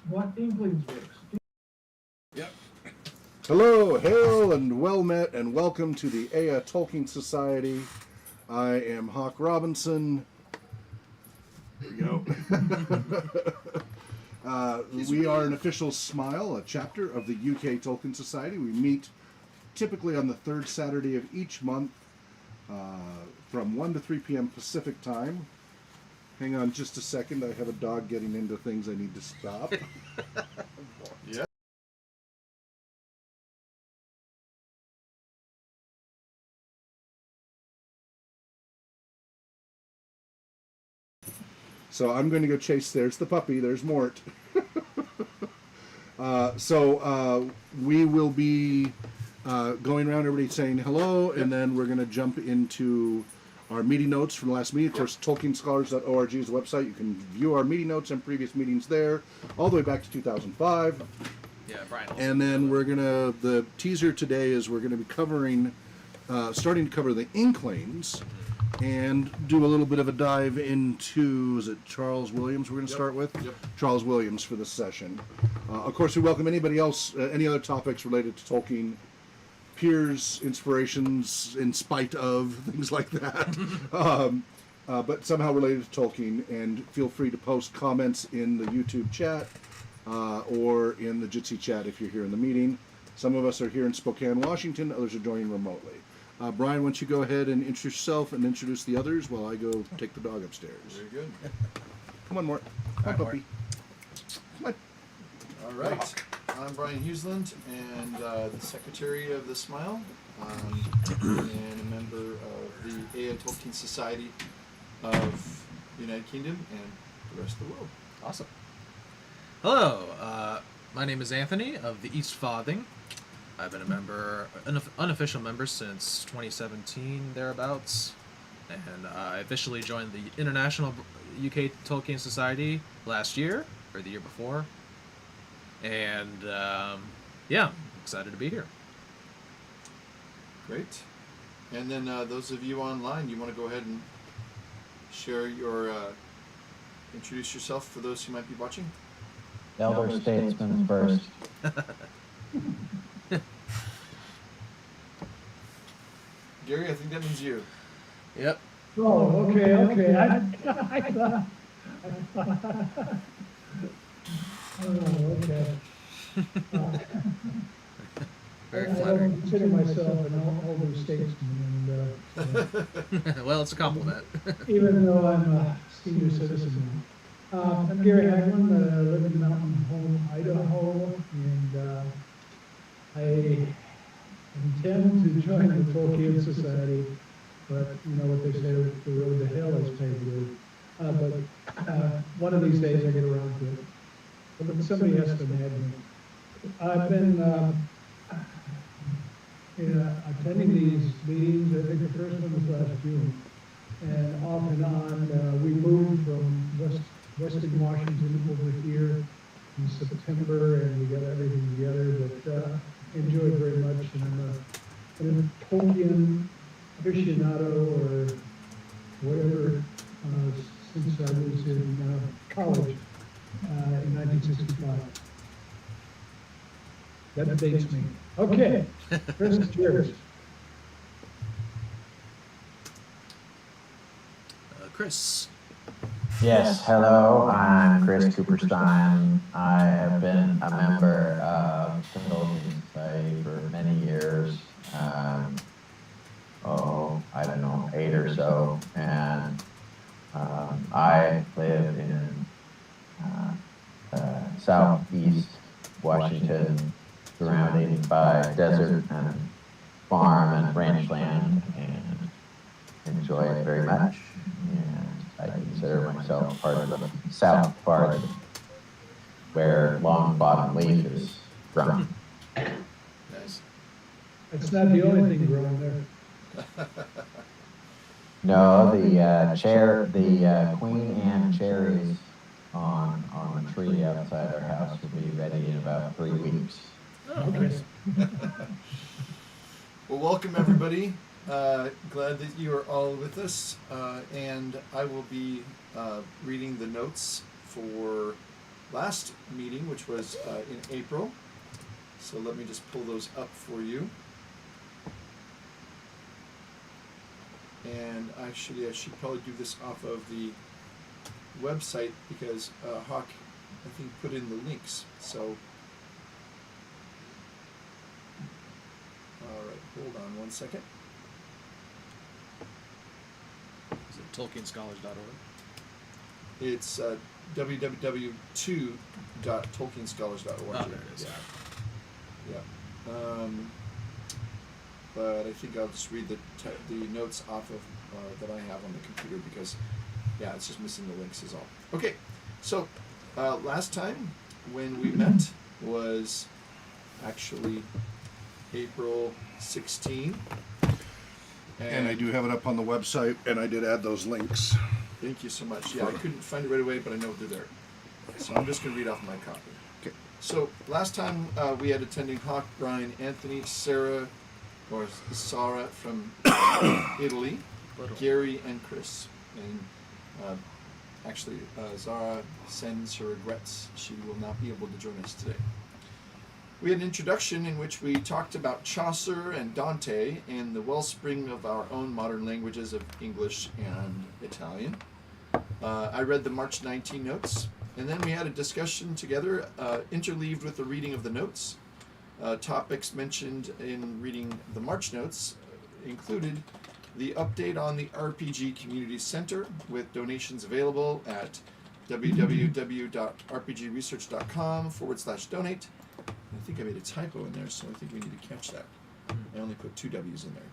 what Inklings works. Yep. Hello, hail, and well met, and welcome to the Ea Tolkien Society. I am Hawk Robinson. There we go. We are an official Smial, a chapter of the UK Tolkien Society. We meet typically on the third Saturday of each month from 1 to 3 p.m. Pacific time. Hang on just a second. I have a dog getting into things I need to stop. Yeah. So I'm going to go chase. There's the puppy. There's Mort. We will be going around, everybody saying hello, and then we're going to jump into our meeting notes from the last meeting. Of course, TolkienScholars.org is the website. You can view our meeting notes and previous meetings there, all the way back to 2005. Yeah, Brian. And then the teaser today is we're going to be covering, starting to cover the Inklings, and do a little bit of a dive into, is it Charles Williams we're going to start with? Yep. Charles Williams for this session. Of course, we welcome anybody else, any other topics related to Tolkien, peers, inspirations, in spite of, things like that. But somehow related to Tolkien, and feel free to post comments in the YouTube chat or in the Jitsi chat if you're here in the meeting. Some of us are here in Spokane, Washington, others are joining remotely. Brian, why don't you go ahead and introduce yourself and introduce the others while I go take the dog upstairs. Very good. Come on, Mort. Come on, puppy. Come on. All right. I'm Brian Huseland, and the secretary of the Smial, and a member of the Ea Tolkien Society of the United Kingdom and the rest of the world. Awesome. Hello, my name is Anthony of the East Farthing. I've been a member, an unofficial member since 2017, thereabouts, and I officially joined the International UK Tolkien Society last year, or the year before, and yeah, excited to be here. Great. And then those of you online, you want to go ahead and share your, introduce yourself for those who might be watching? Elder statesman first. Gary, I think that means you. Yep. Oh, okay. Oh, okay. Very I flattering. don't consider myself an older statesman, and Well, it's a compliment. even though I'm a senior citizen now. I'm Gary Hagman, live in Mountain Home, Idaho, and I intend to join the Tolkien Society, but you know what they say, the road to hell is paved with. But one of these days I get around to it. But somebody has to nag me. I've been attending these meetings. I think the first one was last June, and off and on. We moved from Western Washington over here in September, and we got everything together. But enjoyed very much, and I'm a Tolkien aficionado or whatever since I was in college in 1965. That dates me. Okay, Chris, it's yours. Chris. Yes, hello, I'm Chris Cooperstein. I have been a member of the Tolkien Society for many years. I don't know, 8 or so. And I live in southeast Washington, surrounded by desert and farm and ranch land, and enjoy it very much. And I consider myself part of the south part where long bottom leaf is grown. Nice. It's not the only thing growing there. No, the Queen Anne cherries on the tree outside our house will be ready in about 3 weeks. Oh, nice. Well, welcome everybody. Glad that you are all with us, and I will be reading the notes for last meeting, which was in April. So let me just pull those up for you. And actually, I should probably do this off of the website because Hawk, I think, put in the links. So, all right, hold on one second. Is it TolkienScholars.org? It's www.2.tolkienscholars.org. Oh, there it is. Yeah. But I think I'll just read the notes off of that I have on the computer because, yeah, it's just missing the links is all. Okay, so last time when we met was actually April 16. And I do have it up on the website, and I did add those links. Thank you so much. Yeah, I couldn't find it right away, but I know they're there. So I'm just going to read off my copy. Okay. So last time we had attending Hawk, Brian, Anthony, Sarah from Italy, Gary, and Chris. And actually, Zara sends her regrets. She will not be able to join us today. We had an introduction in which we talked about Chaucer and Dante and the wellspring of our own modern languages of English and Italian. I read the March 19 notes, and then we had a discussion together, interleaved with the reading of the notes. Topics mentioned in reading the March notes included the update on the RPG Community Center with donations available at www.rpgresearch.com/donate. I think I made a typo in there, so I think we need to catch that. I only put 2 W's in there.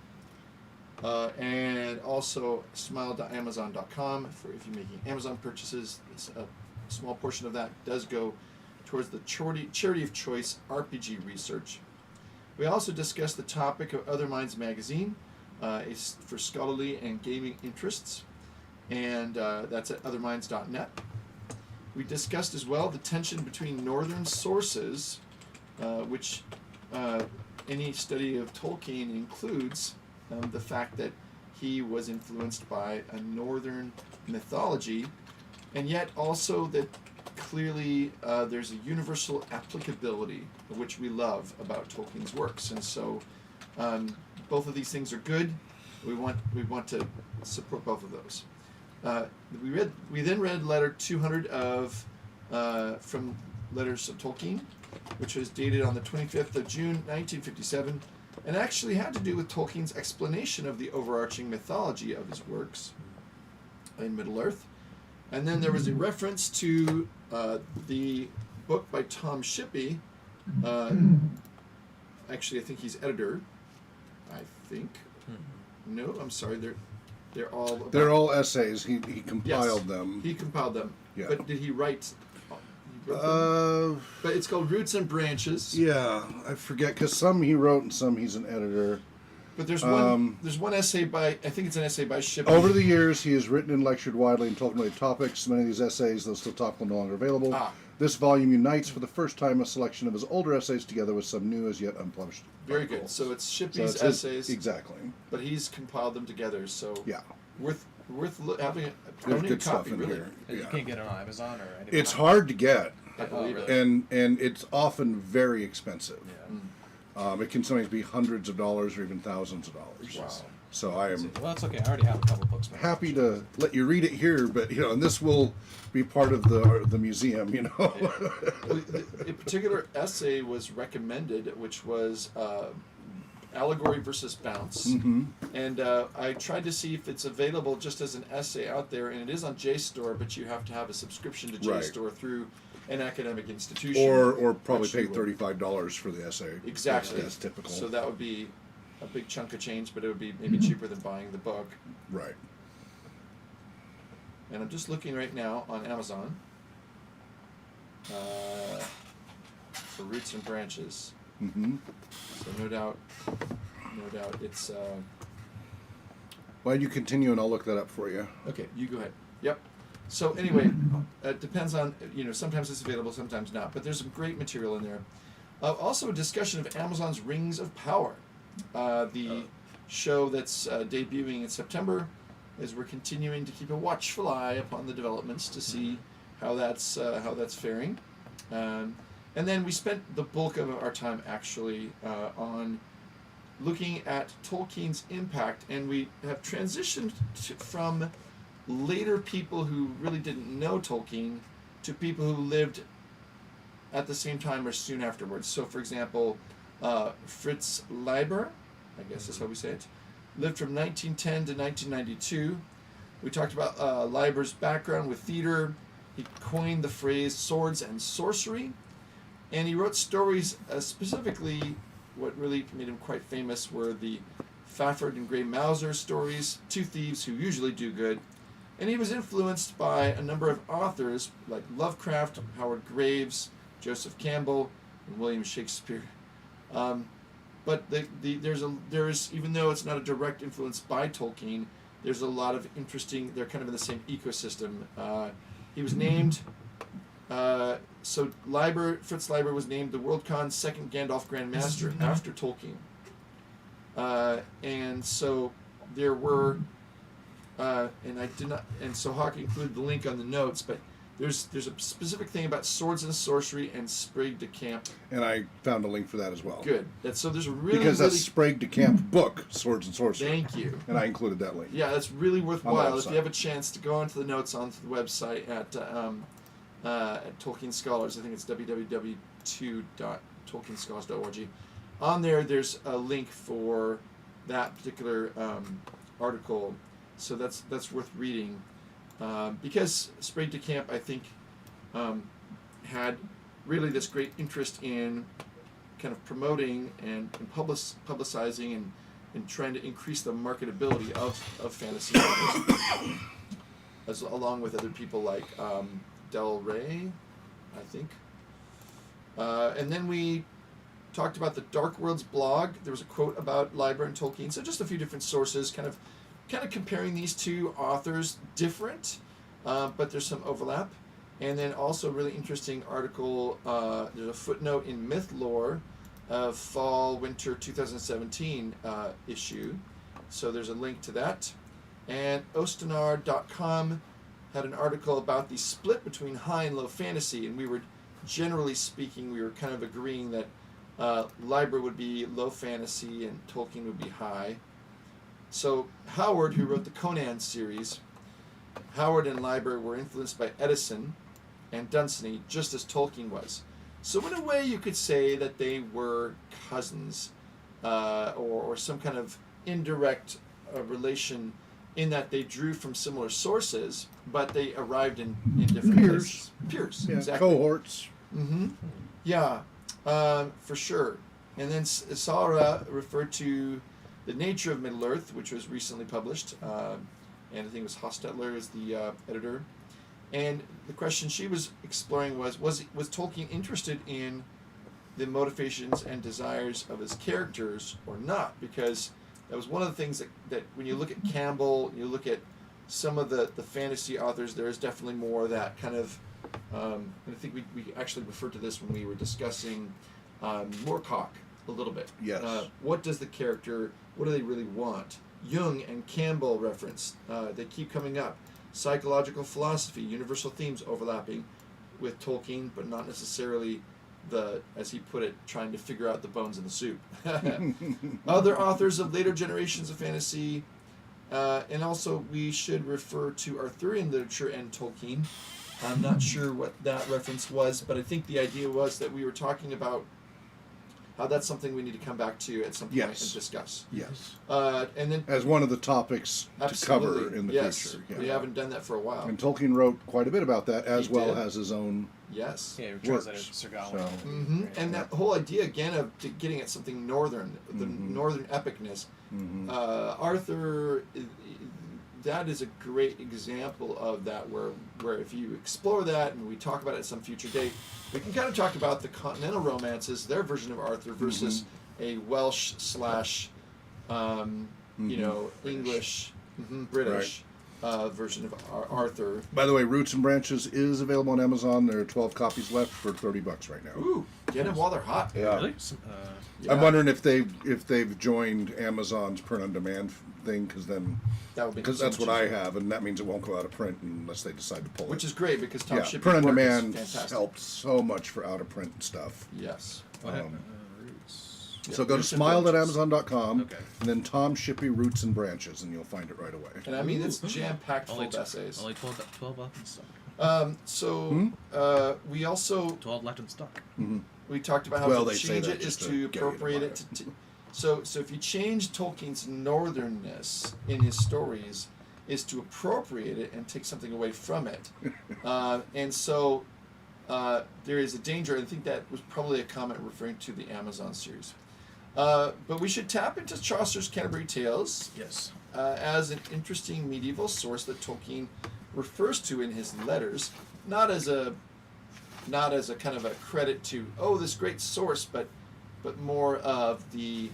And also Smial.amazon.com for if you're making Amazon purchases. A small portion of that does go towards the charity of choice RPG research. We also discussed the topic of Other Minds magazine. It's for scholarly and gaming interests, and that's at otherminds.net. We discussed as well the tension between northern sources, which any study of Tolkien includes the fact that he was influenced by a northern mythology, and yet also that clearly there's a universal applicability, which we love about Tolkien's works, and so both of these things are good. We want to support both of those. We then read letter 200 of from Letters of Tolkien, which was dated on the 25th of June 1957, and actually had to do with Tolkien's explanation of the overarching mythology of his works in Middle-earth. And then there was a reference to the book by Tom Shippey. Actually, I think he's editor. I think. No, I'm sorry. They're all. They're all essays. He compiled Yes, them. He compiled them. Yeah. But did he write? He wrote them? But it's called Roots and Branches. Yeah, I forget because some he wrote and some he's an editor. But there's one. There's one essay by. I think it's an essay by Shippey. Over the years, he has written and lectured widely on Tolkien-related topics. Many of these essays, though still topical, no longer available. This volume unites for the first time a selection of his older essays together with some new as yet unpublished. Very good. articles. So it's Shippey's So it's essays. exactly. But he's compiled them together. So Yeah. worth having a There's owning a good stuff copy. in Really. here. You Yeah. can't get it on Amazon or anything. It's hard to get, I believe it. really? and it's often very expensive. Yeah. It can sometimes be hundreds of dollars or even thousands of dollars. Wow. So I am Well, that's okay. I already have a couple books. happy to let you read it here, but and this will be part of the museum. Well, a particular essay was recommended, which was Allegory versus Bounce. Mm-hmm. And I tried to see if it's available just as an essay out there, and it is on JSTOR, but you have to have a subscription to JSTOR through an academic institution. Or probably which pay you would. $35 for the essay. Exactly. That's typical. So that would be a big chunk of change, but it would be maybe cheaper than buying the book. Right. And I'm just looking right now on Amazon for Roots and Branches. Mm-hmm. So no doubt it's Why don't you continue and I'll look that up for you. okay. You go ahead. Yep. So anyway, it depends on sometimes it's available, sometimes not. But there's some great material in there. Also a discussion of Amazon's Rings of Power, the show that's debuting in September, as we're continuing to keep a watchful eye upon the developments to see how that's faring. And then we spent the bulk of our time actually on looking at Tolkien's impact, and we have transitioned from later people who really didn't know Tolkien to people who lived at the same time or soon afterwards. So, for example, Fritz Leiber, I guess that's how we say it, lived from 1910 to 1992. We talked about Leiber's background with theater. He coined the phrase swords and sorcery, and he wrote stories specifically. What really made him quite famous were the Fafhrd and Grey Mouser stories, two thieves who usually do good. And he was influenced by a number of authors like Lovecraft, Howard Graves, Joseph Campbell, and William Shakespeare. But there's even though it's not a direct influence by Tolkien, there's a lot of interesting. They're kind of in the same ecosystem. He was named. So Fritz Leiber was named the Worldcon's second Gandalf Grand Master after Tolkien. And so there were, and I did not, and so Hawk included the link on the notes, but there's a specific thing about swords and sorcery and Sprague de Camp. And I found a link for that as well. Good. So there's a really because that's Sprague de Camp book, Swords and Sorcery. Thank you. And I included that link. Yeah, that's really worthwhile. If website. you have a chance to go onto the notes onto the website at Tolkien Scholars, I think it's www.tolkienscholars.org. On there's a link for that particular article, so that's worth reading. Because Sprague de Camp, I think, had really this great interest in kind of promoting and publicizing and trying to increase the marketability of fantasy novels, along with other people like Del Rey, I think. And then we talked about the Dark Worlds blog. There was a quote about Leiber and Tolkien, so just a few different sources, kind of comparing these two authors, different, but there's some overlap. And then also a really interesting article, there's a footnote in Myth Lore of Fall/Winter 2017 issue. So there's a link to that. And Ostenar.com had an article about the split between high and low fantasy, and we were, generally speaking, we were kind of agreeing that Leiber would be low fantasy and Tolkien would be high. So Howard, who wrote the Conan series, Howard and Leiber were influenced by Edison and Dunsany, just as Tolkien was. So in a way, you could say that they were cousins, or some kind of indirect relation, in that they drew from similar sources, but they arrived in different places. Peers, Yeah, exactly. cohorts. Mm-hmm. Yeah, for sure. And then Sarah referred to The Nature of Middle-earth, which was recently published, and I think it was Hostetler is the editor. And the question she was exploring was Tolkien interested in the motivations and desires of his characters or not? Because that was one of the things that when you look at Campbell, you look at some of the fantasy authors, there is definitely more of that kind of, and I think we actually referred to this when we were discussing Moorcock a little bit. Yes. What does the character, what do they really want? Jung and Campbell reference, they keep coming up. Psychological philosophy, universal themes overlapping with Tolkien, but not necessarily as he put it, trying to figure out the bones in the soup. Other authors of later generations of fantasy, and also we should refer to Arthurian literature and Tolkien. I'm not sure what that reference was, but I think the idea was that we were talking about how that's something we need to come back to at some point and discuss. Yes. And then as one of the topics to cover in the future. Yeah. We haven't done that for a while. And Tolkien wrote quite a bit about that, as He well did. as his own. Yes. Yeah, we Works. translated Sir Gawain. So- Mm-hmm. And that whole idea again of getting at something northern, the northern epicness. Mm-hmm. Arthur, that is a great example of that, where if you explore that and we talk about it at some future date, we can kind of talk about the continental romances, their version of Arthur versus a Welsh / English, British version of Arthur. By the way, Roots and Branches is available on Amazon. There are 12 copies left for $30 right now. Ooh, get them while they're hot. Yeah. Really? Yeah. I'm wondering if they've joined Amazon's print on demand thing. thing, because That would be that's so what much I easier. have, and that means it won't go out of print unless they decide to pull it. Which is great because Tom yeah, Shippey's print on work is demand fantastic. helped so much for out of print stuff. Yes. What Um, happened? Roots. So go to Roots and branches. smile.amazon.com, Okay. and then Tom Shippey Roots and Branches, and you'll find it right away. And I mean, it's jam-packed full Only of essays. Only 12 left in stock. We also 12 left in stock. we talked about how Well, to they say change that it is just to to get you to appropriate buy it. So if you change Tolkien's northernness in his stories, is to appropriate it and take something away from it. And so there is a danger. I think that was probably a comment referring to the Amazon series. But we should tap into Chaucer's Canterbury Tales Yes. as an interesting medieval source that Tolkien refers to in his letters, not as a kind of a credit to this great source, but more of the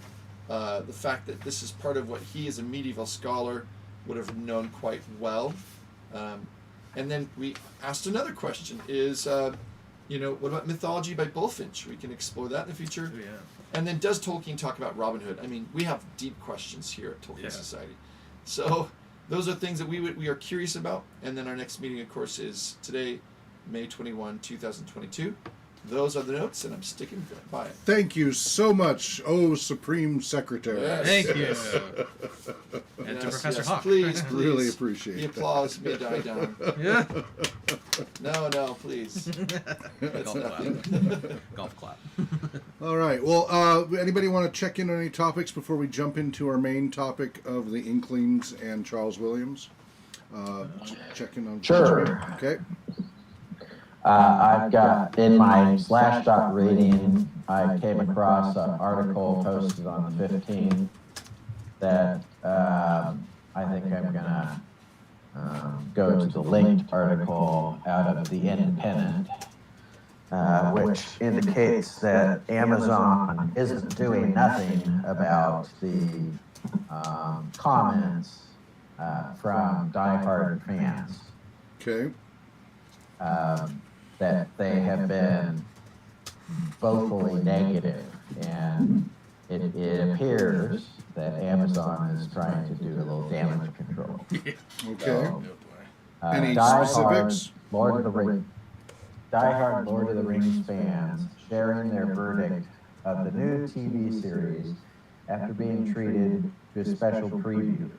fact that this is part of what he as a medieval scholar would have known quite well. And then we asked another question: is what about mythology by Bulfinch? We can explore that in the future. Oh, yeah. And then does Tolkien talk about Robin Hood? I mean, we have deep questions here at Tolkien Yeah. Society. So those are things that we are curious about. And then our next meeting, of course, is today, May 21, 2022. Those are the notes, and I'm sticking by it. Thank you so much, Supreme Secretary. Yes. Thank you. And to Yes, Professor yes, Hawk. please. Really appreciate The that. applause may die down. Yeah. No, please. That's Golf nothing. clap. Golf clap. All right. Well, anybody want to check in on any topics before we jump into our main topic of the Inklings and Charles Williams? Check in on. Sure. Okay. I've got in my Slashdot reading, I came across an article posted on the 15th that I think I'm gonna go to the linked article out of The Independent, which indicates that Amazon isn't doing nothing about the comments from diehard fans. Okay. That they have been vocally negative, and it appears that Amazon is trying to do a little damage control. Okay. So, Any diehard specifics? diehard Lord of the Rings fans sharing their verdict of the new TV series after being treated to a special preview.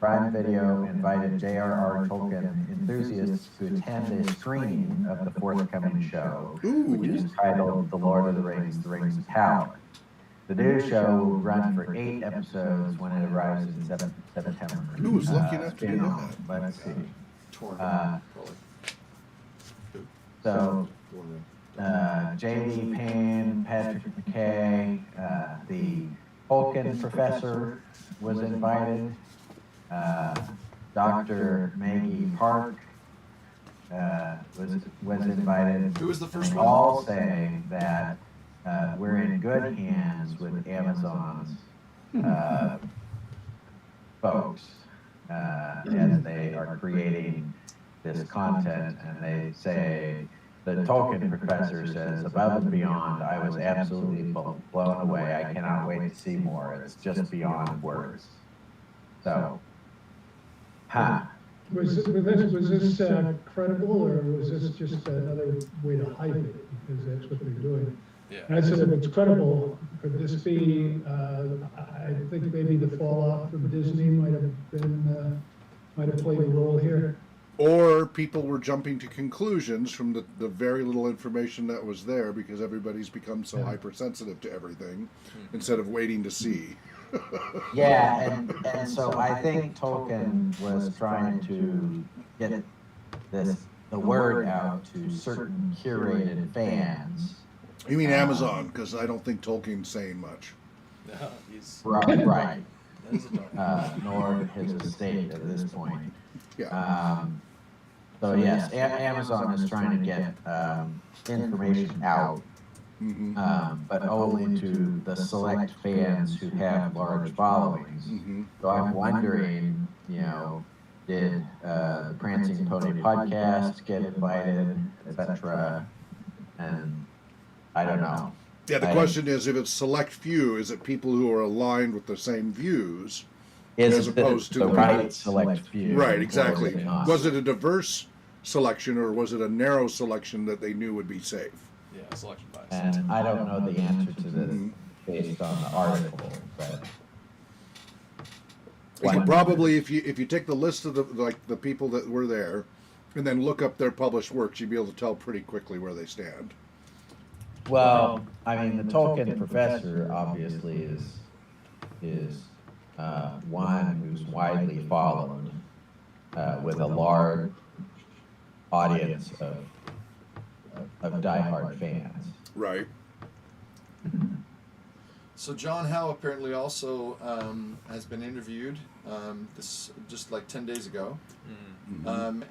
Prime Video invited j.r.r. Tolkien enthusiasts to attend a screening of the forthcoming show, which is titled The Lord of the Rings of Power. The new show will run for 8 episodes when it arrives in September. Who was lucky enough to do that? Let's see. Torn. Probably. So, J.D. Payne, Patrick McKay, the Tolkien professor was invited. Dr. Maggie Park was invited. Who was the first And one? all saying that we're in good hands with Amazon's folks as they are creating this content, and they say the Tolkien professor says, above and beyond, I was absolutely blown away. I cannot wait to see more. It's just beyond words. So, Was this credible, or was this just another way to hype it, because that's what they're doing? Yeah. And I said, if it's credible, could this be, I think maybe the fallout from Disney might have played a role here. Or people were jumping to conclusions from the very little information that was there because everybody's become so hypersensitive to everything instead of waiting to see. yeah, and so I think Tolkien was trying to get the word out to certain curated fans. You mean Amazon, because I don't think Tolkien's saying much. No, he's. Right. That is a dark. Nor his estate at this point. Yeah. So yes, Amazon is trying to get information out, but only to the select fans who have large followings. So I'm wondering, did the Prancing Pony podcast get invited, etc. And I don't know. Yeah, the question is, if it's select few, is it people who are aligned with the same views, Is As opposed to the the right right. select few. Right, or exactly. is it not? Was it a diverse selection or was it a narrow selection that they knew would be safe? Yeah, selection bias. And I don't know the answer to this Mhm. based on the article, but You could One- probably, if you take the list of the people that were there, and then look up their published works, you'd be able to tell pretty quickly where they stand. well, I mean, the Tolkien professor obviously is one who's widely followed with a large audience of diehard fans. Right. So John Howe apparently also has been interviewed this just like 10 days ago,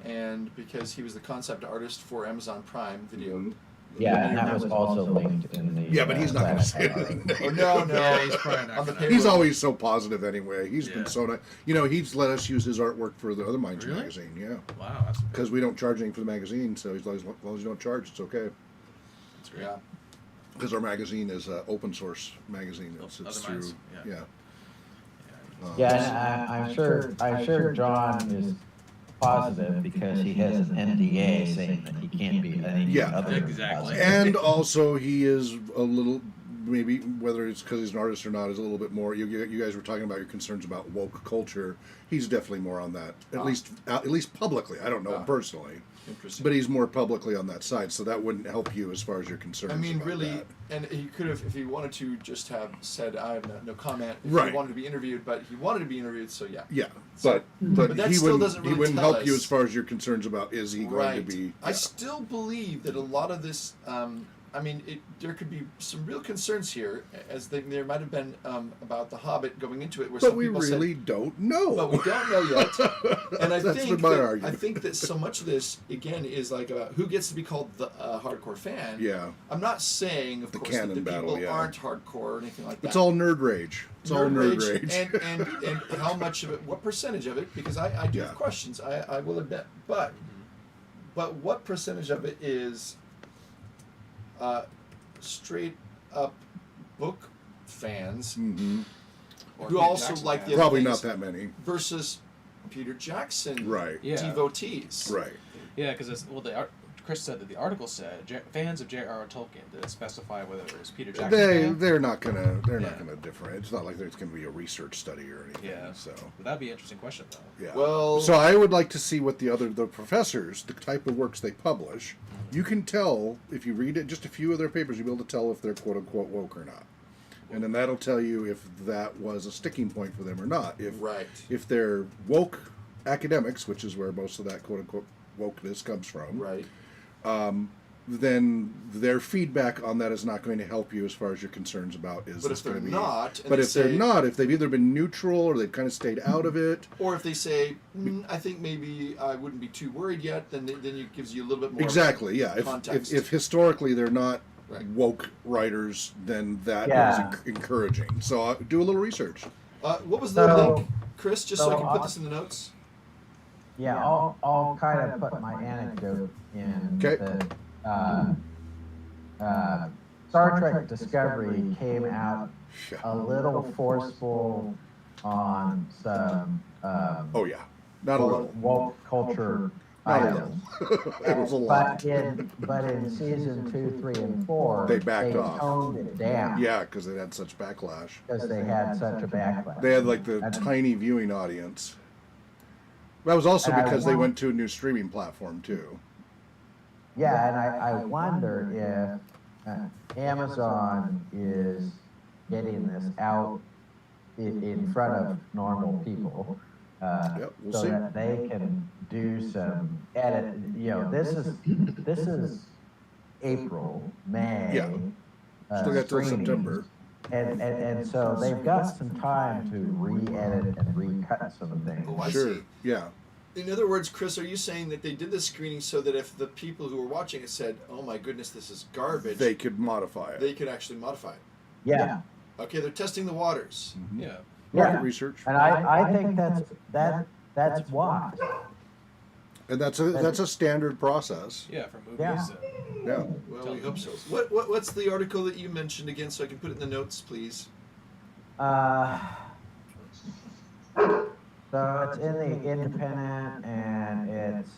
and because he was the concept artist for Amazon Prime Video. Mhm. Yeah, and that was also linked in the. Yeah, but he's not going to say article. anything. Oh, no, no. Yeah, he's probably not On the gonna- He's payroll. always so positive anyway. He's been Yeah. so nice. You know, he's let us use his artwork for the Other Minds Really? magazine. Yeah, Wow, that's because we don't charge anything for the magazine, so as long as you don't charge, it's okay. great. Yeah. Because our magazine is an open source magazine. It's Other through, Minds, yeah. Yeah, and I'm sure John is positive because he has an NDA saying that he can't be any Yeah. other. Exactly. And also, he is a little, maybe whether it's because he's an artist or not, is a little bit more. You guys were talking about your concerns about woke culture. He's definitely more on that, at least publicly. I don't know him personally, Interesting. but he's more publicly on that side. So that wouldn't help you as far as your concerns. I mean, about really, that. and he could have, if he wanted to, just have said, "I have no comment." If Right. He wanted to be interviewed, but he wanted to be interviewed, so yeah. Yeah, So- but that he still wouldn't doesn't really he wouldn't tell help you us. as far as your concerns about is he going to be. I Yeah. still believe that a lot of this. I mean, there could be some real concerns here, as there might have been about the Hobbit going into it, where But some we people really said, don't know. but we don't know yet. And I That's think been my that, argument. I think that so much of this again is like about who gets to be called the hardcore fan. Yeah. I'm not saying, of The course, that canon the people battle, yeah. aren't hardcore or anything like that. It's all nerd rage. It's all nerd rage. And how much of it, what percentage of it? Because I do Yeah. have questions. I will admit, but what percentage of it is straight up book fans Mhm. who also like the other Probably things not that many. versus Peter Jackson Right. Yeah. devotees? Right. Yeah, because Chris said that the article said fans of J.r.r. Tolkien didn't specify whether it was Peter Jackson. They're not gonna Yeah. differentiate. It's not like there's gonna be a research study or anything. Yeah. So But that'd be an interesting question, though. yeah. Well- so I would like to see what the professors, the type of works they publish. You can tell if you read it, just a few of their papers, you'll be able to tell if they're quote unquote woke or not. And then that'll tell you if that was a sticking point for them or not. Right. If they're woke academics, which is where most of that quote unquote wokeness comes from, Right. then their feedback on that is not going to help you as far as your concerns about is But this if they're going to be. not, and But they if they're say- not, if they've either been neutral or they've kind of stayed out of it, Or if they say, I think maybe I wouldn't be too worried yet, then it gives you a little bit more exactly, yeah. context. If historically they're not Right. woke writers, then that is Yeah. encouraging. So do a little research. What was the So- link, Chris? Just so I so can put on- this in the notes. Yeah, I'll kind of put my anecdote in. Okay. That, Star Trek Discovery came out a little forceful on some Oh yeah, not a little. woke culture Not a items. little. It was a lot. But in season 2, 3, and 4, They backed off. toned it down. Yeah, because they had such backlash. Because they had such a backlash. They had like the And- tiny viewing audience. That was also And I because they won- went to a new streaming platform too. Yeah, and I wonder if Amazon is getting this out in front of normal people, Yep, we'll so see. that they can do some edit. You know, this is April, May. Yeah. Still got till screenings. September. And so they've got some time to re-edit and recut some things. Oh, I Sure. see. Yeah. In other words, Chris, are you saying that they did this screening so that if the people who were watching it said, "Oh my goodness, this is garbage," They could modify it. they could actually modify it? Yeah. Okay, they're testing the waters. Yeah. Market Yeah. research. And I think that's wise. And that's a standard process. Yeah, for movies. Yeah. Yeah. Well, we hope so. What's the article that you mentioned again, so I can put it in the notes, please? So it's in the Independent, and it's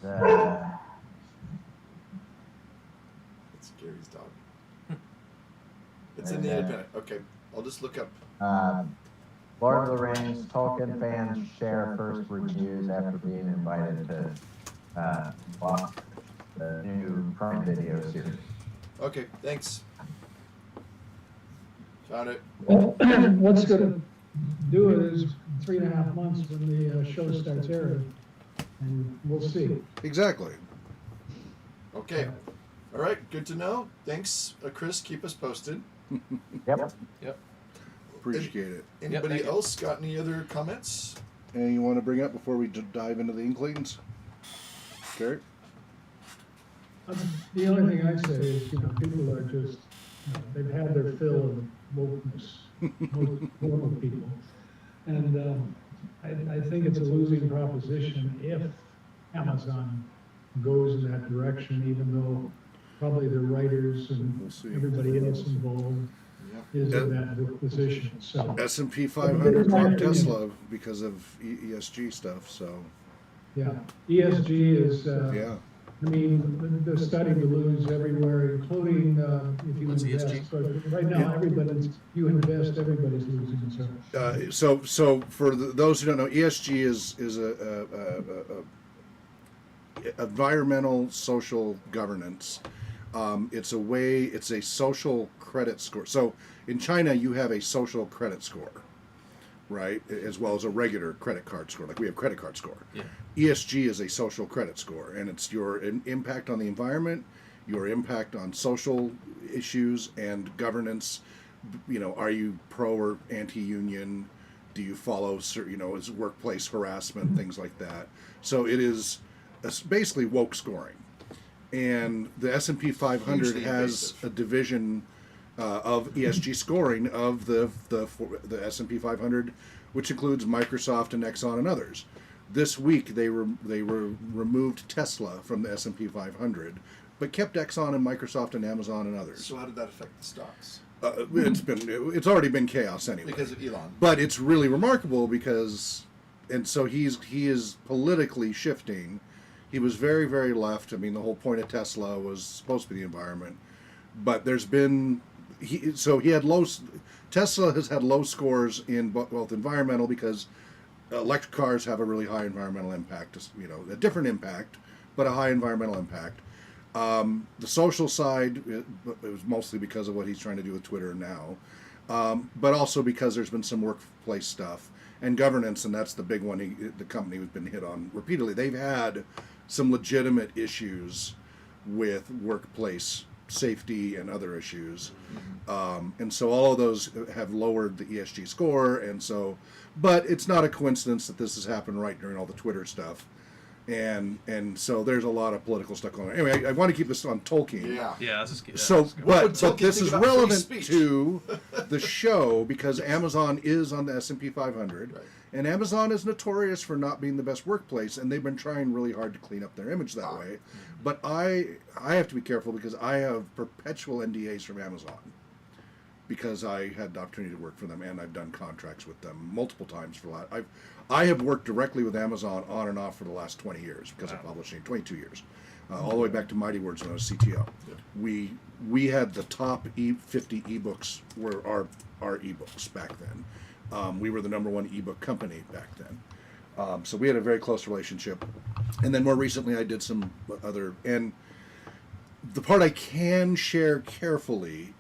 It's Gary's dog. It's in the Independent. Okay, I'll just look up. Lord of the Rings. Tolkien fans share first reviews after being invited to watch the new Prime Video series. Okay, thanks. Found it. Well, what's gonna do it is 3.5 months when the show starts airing, and we'll see. Exactly. Okay. All right, good to know. Thanks, Chris. Keep us posted. Yep. Yep. Appreciate it. Anybody thank you. else got any other comments? Anything you want to bring up before we dive into the Inklings? Gary? The only thing I'd say is, people are just, they've had their fill of wokeness, most normal people. And I think it's a losing proposition if Amazon goes in that direction, even though probably the writers and We'll see. everybody else involved Yeah. is in that position, so, S&P 500 dropped Tesla because of ESG stuff, so yeah. ESG is, yeah. I mean, they're starting to lose everywhere, including if you What's invest. ESG? But right now, you invest, everybody's losing, so. So for those who don't know, ESG is a environmental social governance. It's a social credit score. So in China, you have a social credit score, right? As well as a regular credit card score, like we have credit card score. Yeah. ESG is a social credit score, and it's your impact on the environment, your impact on social issues and governance. Are you pro or anti-union? Do you follow, is workplace harassment, things like that. So it is basically woke scoring. And the S&P 500 Hugely has invasive. a division of ESG scoring of the S&P 500, which includes Microsoft and Exxon and others. This week they removed Tesla from the S&P 500, but kept Exxon and Microsoft and Amazon and others. So how did that affect the stocks? It's already been chaos anyway. Because of Elon. But it's really remarkable because, and so he is politically shifting. He was very, very left. I mean, the whole point of Tesla was supposed to be the environment, but there's been Tesla has had low scores in both environmental because electric cars have a really high environmental impact. A different impact, but a high environmental impact. The social side, it was mostly because of what he's trying to do with Twitter now, but also because there's been some workplace stuff and governance, and that's the big one. The company has been hit on repeatedly. They've had some legitimate issues with workplace safety and other issues, and so all of those have lowered the ESG score. And so, but it's not a coincidence that this has happened right during all the Twitter stuff. And so there's a lot of political stuff going on. Anyway, I want to keep this on Tolkien. Yeah. Yeah, that's just, So, but Tolkien this think is about free relevant speech? to the show because Amazon is on the S&P 500, Right. and Amazon is notorious for not being the best workplace, and they've been trying really hard to clean up their image that way. But I have to be careful because I have perpetual NDAs from Amazon because I had the opportunity to work for them, and I've done contracts with them multiple times I have worked directly with Amazon on and off for the last 20 years because of publishing, 22 years, all the way back to Mighty Words when I was CTO. We had the top 50 ebooks were our ebooks back then. We were the #1 ebook company back then. So we had a very close relationship. And then more recently I did some other, and the part I can share carefully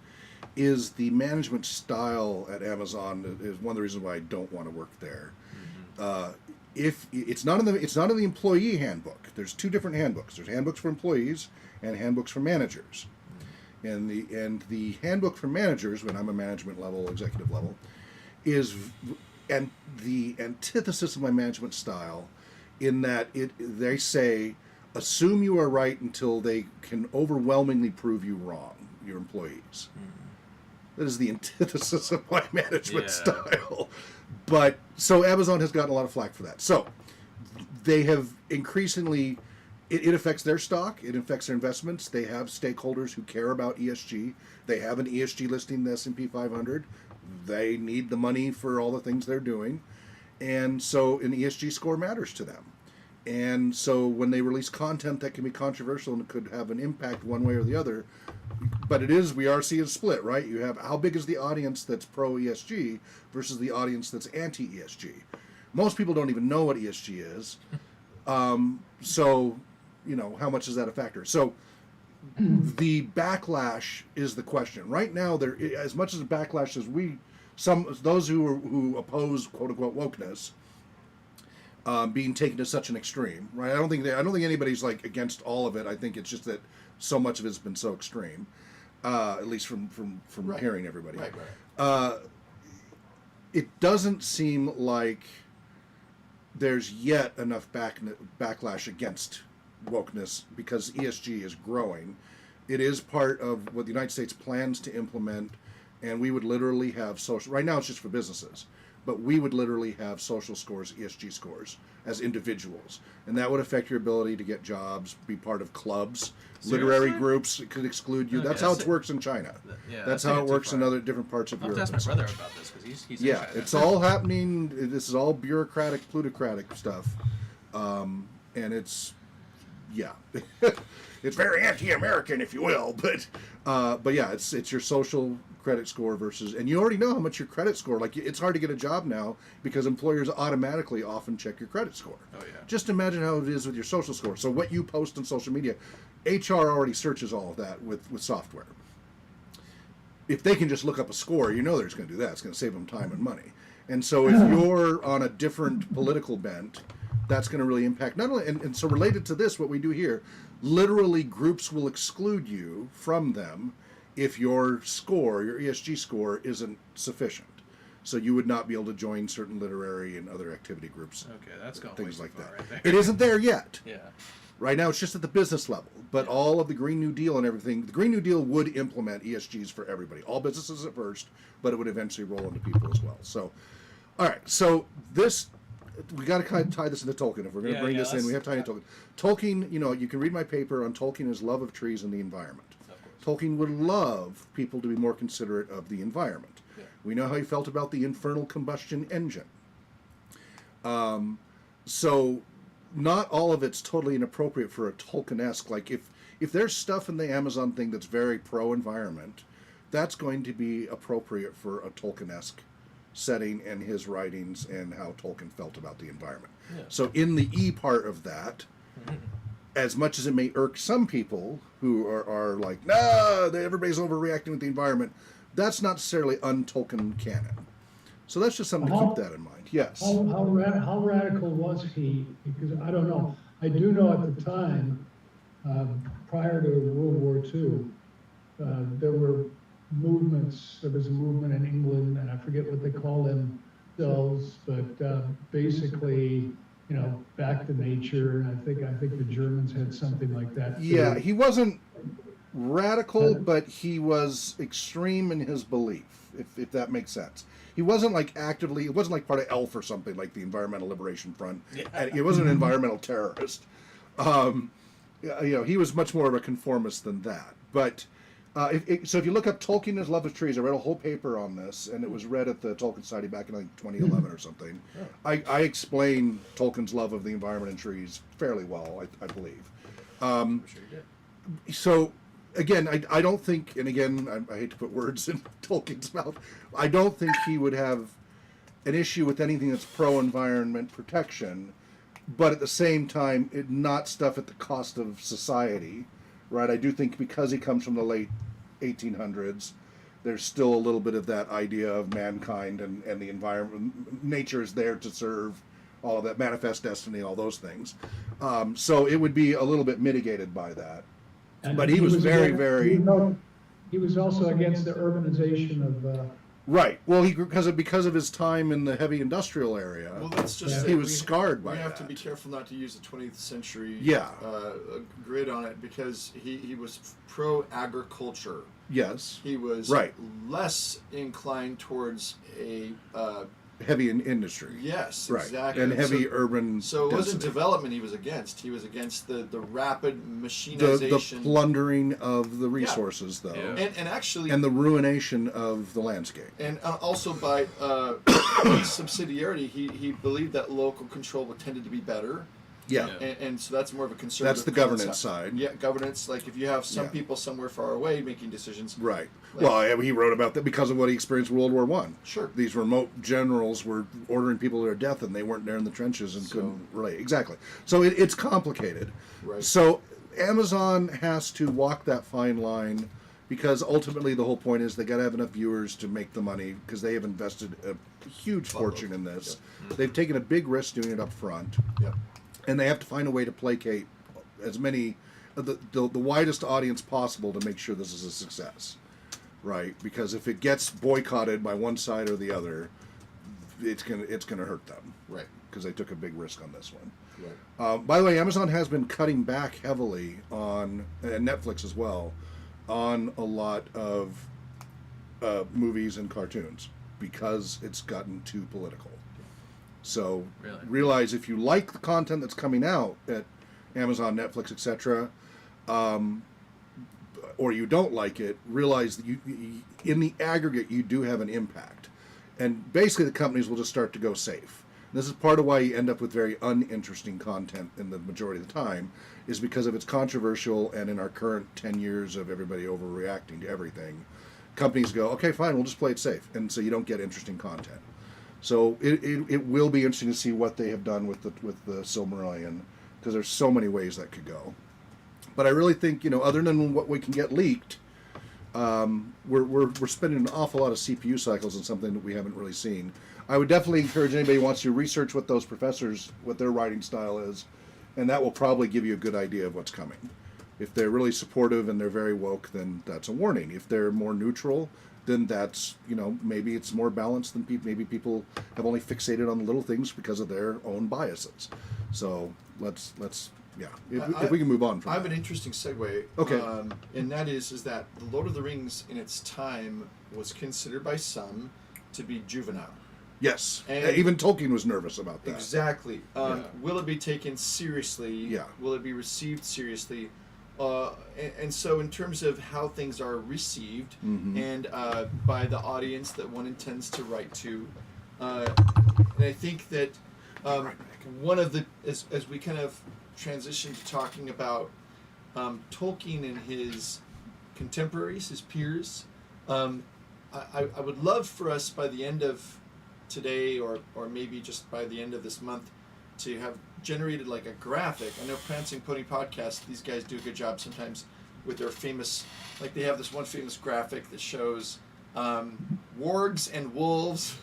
is the management style at Amazon is one of the reasons why I don't want to work there. If it's not in the employee handbook. There's two different handbooks. There's handbooks for employees and handbooks for managers. And the handbook for managers, when I'm a management level, executive level, is and the antithesis of my management style, in that they say assume you are right until they can overwhelmingly prove you wrong, your employees. That is the antithesis of my management style. But so Amazon has gotten a lot of flack for that. So they have increasingly, it affects their stock, it affects their investments. They have stakeholders who care about ESG. They have an ESG listing in the S&P 500. They need the money for all the things they're doing. And so an ESG score matters to them. And so when they release content that can be controversial and could have an impact one way or the other, but we are seeing a split, right? You have how big is the audience that's pro ESG versus the audience that's anti ESG. Most people don't even know what ESG is. So, how much is that a factor? So the backlash is the question. Right now, there, as much as a backlash as those who oppose quote unquote wokeness, being taken to such an extreme, right? I don't think anybody's like against all of it. I think it's just that so much of it's been so extreme, at least from Right. hearing everybody. Right. It doesn't seem like there's yet enough backlash against wokeness because ESG is growing. It is part of what the United States plans to implement, and we would literally have social. Right now, it's just for businesses. But we would literally have social scores, ESG scores, as individuals. And that would affect your ability to get jobs, be part of clubs, literary Seriously? groups. It could exclude you. Okay, That's how that's it works in China. Yeah, That's that's how taken it too works in far. other different parts of I'll have Europe. to ask my brother about this because he's in Yeah, China. it's all happening. This is all bureaucratic, plutocratic stuff. And it's, yeah. It's very anti-American, if you will. But yeah, it's your social credit score versus, and you already know how much your credit score, like it's hard to get a job now because employers automatically often check your credit score. Oh, yeah. Just imagine how it is with your social score. So what you post on social media, HR already searches all of that with software. If they can just look up a score, they're just going to do that. It's going to save them time and money. And so if you're on a different political bent, that's going to really impact not only, and so related to this, what we do here, literally groups will exclude you from them if your ESG score isn't sufficient. So you would not be able to join certain literary and other activity groups. Okay, that's going Things way like too far that. right there. It isn't there yet. Yeah. Right now, it's just at the business level. But all of the Green New Deal and everything, the Green New Deal would implement ESGs for everybody. All businesses at first, but it would eventually roll into people as well. So, all right. So we got to kind of tie this into Tolkien. If we're going to bring this in, we have time to Tolkien. Tolkien, you can read my paper on Tolkien, his love of trees and the environment. Tolkien would love people to be more considerate of the environment. Yeah. We know how he felt about the infernal combustion engine. So not all of it's totally inappropriate for a Tolkien-esque. Like if there's stuff in the Amazon thing that's very pro-environment, that's going to be appropriate for a Tolkien-esque setting and his writings and how Tolkien felt about the environment. Yeah. So in the E part of that, as much as it may irk some people who are like, nah, everybody's overreacting with the environment, that's not necessarily un-Tolkien canon. So that's just something to keep that in mind. Yes. How radical was he? Because I don't know. I do know at the time, prior to World War II, there were movements. There was a movement in England, and I forget what they call themselves, but basically, back to nature. I think the Germans had something like that too. Yeah, he wasn't radical, but he was extreme in his belief, if that makes sense. He wasn't like actively, it wasn't like part of ELF or something like the Environmental Liberation Front. Yeah. He wasn't an environmental terrorist. He was much more of a conformist than that. But so if you look up Tolkien and his love of trees, I read a whole paper on this, and it was read at the Tolkien Society back in 2011 or something. Oh. I explain Tolkien's love of the environment and trees fairly well, I believe. I'm sure you did. So, again, I don't think, and again, I hate to put words in Tolkien's mouth, I don't think he would have an issue with anything that's pro-environment protection, but at the same time, not stuff at the cost of society, right? I do think because he comes from the late 1800s, there's still a little bit of that idea of mankind and the environment. Nature is there to serve all of that, manifest destiny, all those things. So it would be a little bit mitigated by that. And But he was very, very... He was also against the urbanization of. Right. Well, because of his time in the heavy industrial area, Well, that's just Yeah. it. he was scarred by We that. have to be careful not to use a 20th century Yeah. grid on it because he was pro-agriculture. Yes. He was Right. less inclined towards a heavy in industry. Yes, Right. exactly. And heavy urban So it wasn't density. development he was against. He was against the rapid The machinization. plundering of the resources, though, Yeah. and actually, and the ruination of the landscape. and also by subsidiarity, he believed that local control tended to be better. Yeah. Yeah. And so that's more of a conservative. That's the governance concept. side. Yeah, governance. Like if you have some Yeah. people somewhere far away making decisions. Right. Like- Well, he wrote about that because of what he experienced in World War One. Sure. These remote generals were ordering people to their death, and they weren't there in the trenches and So- couldn't relate. Exactly. So it's complicated. Right. So Amazon has to walk that fine line because ultimately the whole point is they got to have enough viewers to make the money because they have invested a huge fortune in this. They've taken a big risk doing it up front. Yeah. And they have to find a way to placate as many the widest audience possible to make sure this is a success, right? Because if it gets boycotted by one side or the other, it's gonna hurt them, Right. because they took a big risk on this one. Right. By the way, Amazon has been cutting back heavily on, and Netflix as well, on a lot of movies and cartoons because it's gotten too political. So Really? realize if you like the content that's coming out at Amazon, Netflix, etc., or you don't like it, realize that you in the aggregate you do have an impact, and basically the companies will just start to go safe. And this is part of why you end up with very uninteresting content in the majority of the time, is because if it's controversial, and in our current 10 years of everybody overreacting to everything, companies go, okay, fine, we'll just play it safe, and so you don't get interesting content. So it will be interesting to see what they have done with the Silmarillion, because there's so many ways that could go. But I really think, other than what we can get leaked, we're spending an awful lot of CPU cycles on something that we haven't really seen. I would definitely encourage anybody who wants to research what those professors, what their writing style is, and that will probably give you a good idea of what's coming. If they're really supportive and they're very woke, then that's a warning. If they're more neutral, then that's, maybe it's more balanced than people. Maybe people have only fixated on the little things because of their own biases. So let's if we can move on from I have that. an interesting segue. Okay. And that is that the Lord of the Rings in its time was considered by some to be juvenile. Yes, And- even Tolkien was nervous about that. Exactly. Yeah. Will it be taken seriously? Yeah. Will it be received seriously? And so, in terms of how things are received, Mhm. and by the audience that one intends to write to, and I think that one of the as we kind of transition to talking about Tolkien and his contemporaries, his peers, I would love for us by the end of today, or maybe just by the end of this month, to have generated like a graphic. I know Prancing Pony Podcast, these guys do a good job sometimes with their famous, like they have this one famous graphic that shows wargs and wolves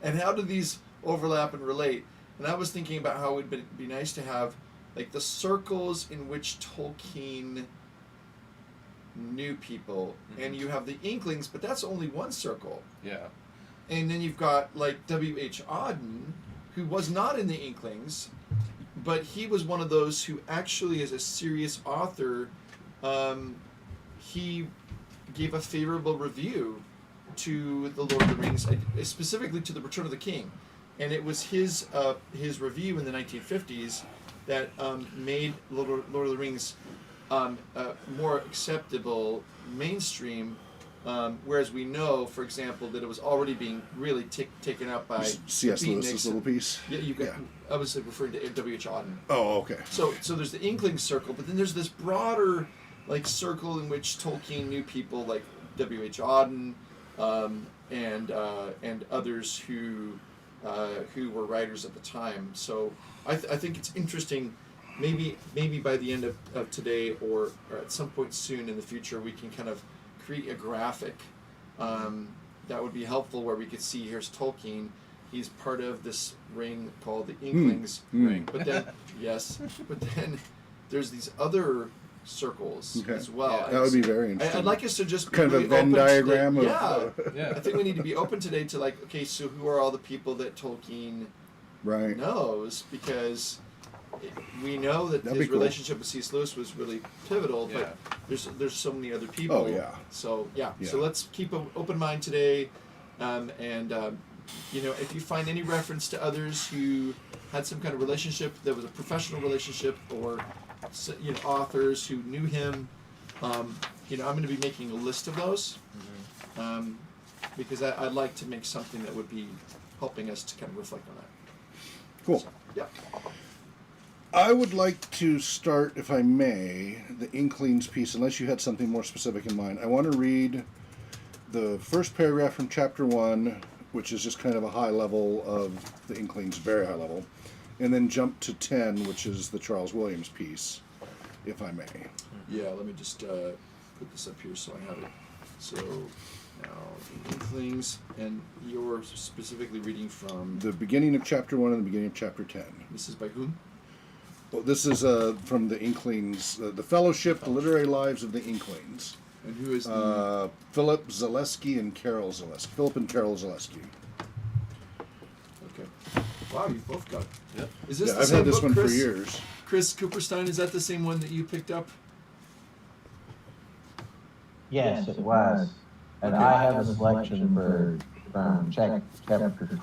and how do these overlap and relate. And I was thinking about how it would be nice to have like the circles in which Tolkien knew people, and you have the Inklings, but that's only one circle. Yeah. And then you've got like W.H. Auden, who was not in the Inklings, but he was one of those who actually, as a serious author, he gave a favorable review to the Lord of the Rings, specifically to the Return of the King, and it was his review in the 1950s that made Lord of the Rings more acceptable mainstream. Whereas we know, for example, that it was already being really taken up by C.S. beatniks. Lewis's little piece. Yeah, you got. Yeah. I was referring to W.H. Auden. Oh, okay. So there's the Inkling circle, but then there's this broader like circle in which Tolkien knew people like W.H. Auden, and others who were writers at the time. So I think it's interesting. Maybe by the end of today or at some point soon in the future, we can kind of create a graphic that would be helpful, where we could see here's Tolkien. He's part of this ring called the Inklings Ring. But then but then there's these other circles Okay. as well. Yeah. That would be very interesting. I'd like us to just be Kind of a really Venn open diagram today. of Yeah. I think we need to be open today to like, okay, so who are all the people that Tolkien right. knows? Because we know that That'd his be cool. relationship with C.S. Lewis was really pivotal, but there's so many other people. Oh, yeah. So Yeah. so let's keep an open mind today, and if you find any reference to others who had some kind of relationship that was a professional relationship, or authors who knew him, I'm going to be making a list of those, because I'd like to make something that would be helping us to kind of reflect on that. Cool. So, yeah. I would like to start, if I may, the Inklings piece, unless you had something more specific in mind. I want to read the first paragraph from chapter 1, which is just kind of a high level of the Inklings, very high level, and then jump to 10, which is the Charles Williams piece, if I may. Yeah, let me just put this up here so I have it. So now the Inklings, and you're specifically reading from... The beginning of chapter 1 and the beginning of chapter 10. This is by whom? Well, this is from the Inklings, the Fellowship, the Literary Lives of the Inklings. And who is the... Philip Zaleski and Carol Zaleski. Philip and Carol Zaleski. Okay. Wow, you've both got... Yep. Is this Yeah, the I've same had this book, one Chris? for years. Chris Cooperstein, is that the same one that you picked up? Yes, it was. And I have a selection from chapter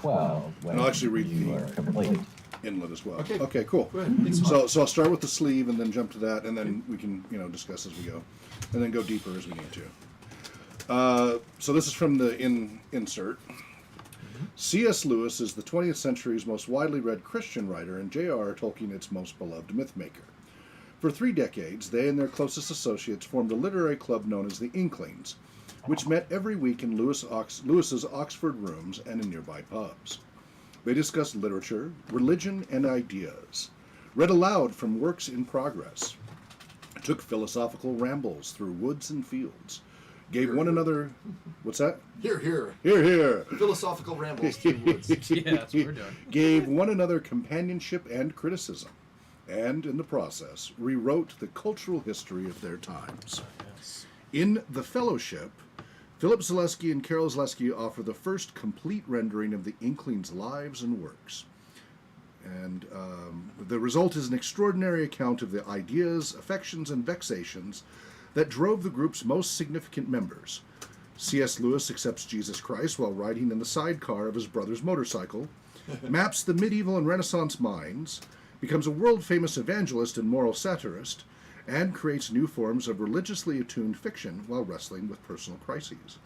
12. And I'll actually read you the- are complete. Inlet as well. Okay. Cool. Go ahead. Thanks, So I'll start with the sleeve and then jump to that, and then we can discuss as we go, and then go deeper as we need to. So this is from the insert. C.S. Lewis is the 20th century's most widely read Christian writer, and j.r.r. Tolkien its most beloved mythmaker. For 3 decades, they and their closest associates formed a literary club known as the Inklings, which met every week in Lewis's Oxford rooms and in nearby pubs. They discussed literature, religion, and ideas, read aloud from works in progress, took philosophical rambles through woods and fields, gave one another... What's that? Here, here. Here, here. Philosophical rambles through woods. Yeah, that's what we're doing. Gave one another companionship and criticism, and in the process rewrote the cultural history of their times. Yes. In The Fellowship, Philip Zaleski and Carol Zaleski offer the first complete rendering of the Inklings' lives and works. And the result is an extraordinary account of the ideas, affections, and vexations that drove the group's most significant members. C.S. Lewis accepts Jesus Christ while riding in the sidecar of his brother's motorcycle, maps the medieval and Renaissance minds, becomes a world-famous evangelist and moral satirist, and creates new forms of religiously attuned fiction while wrestling with personal crises.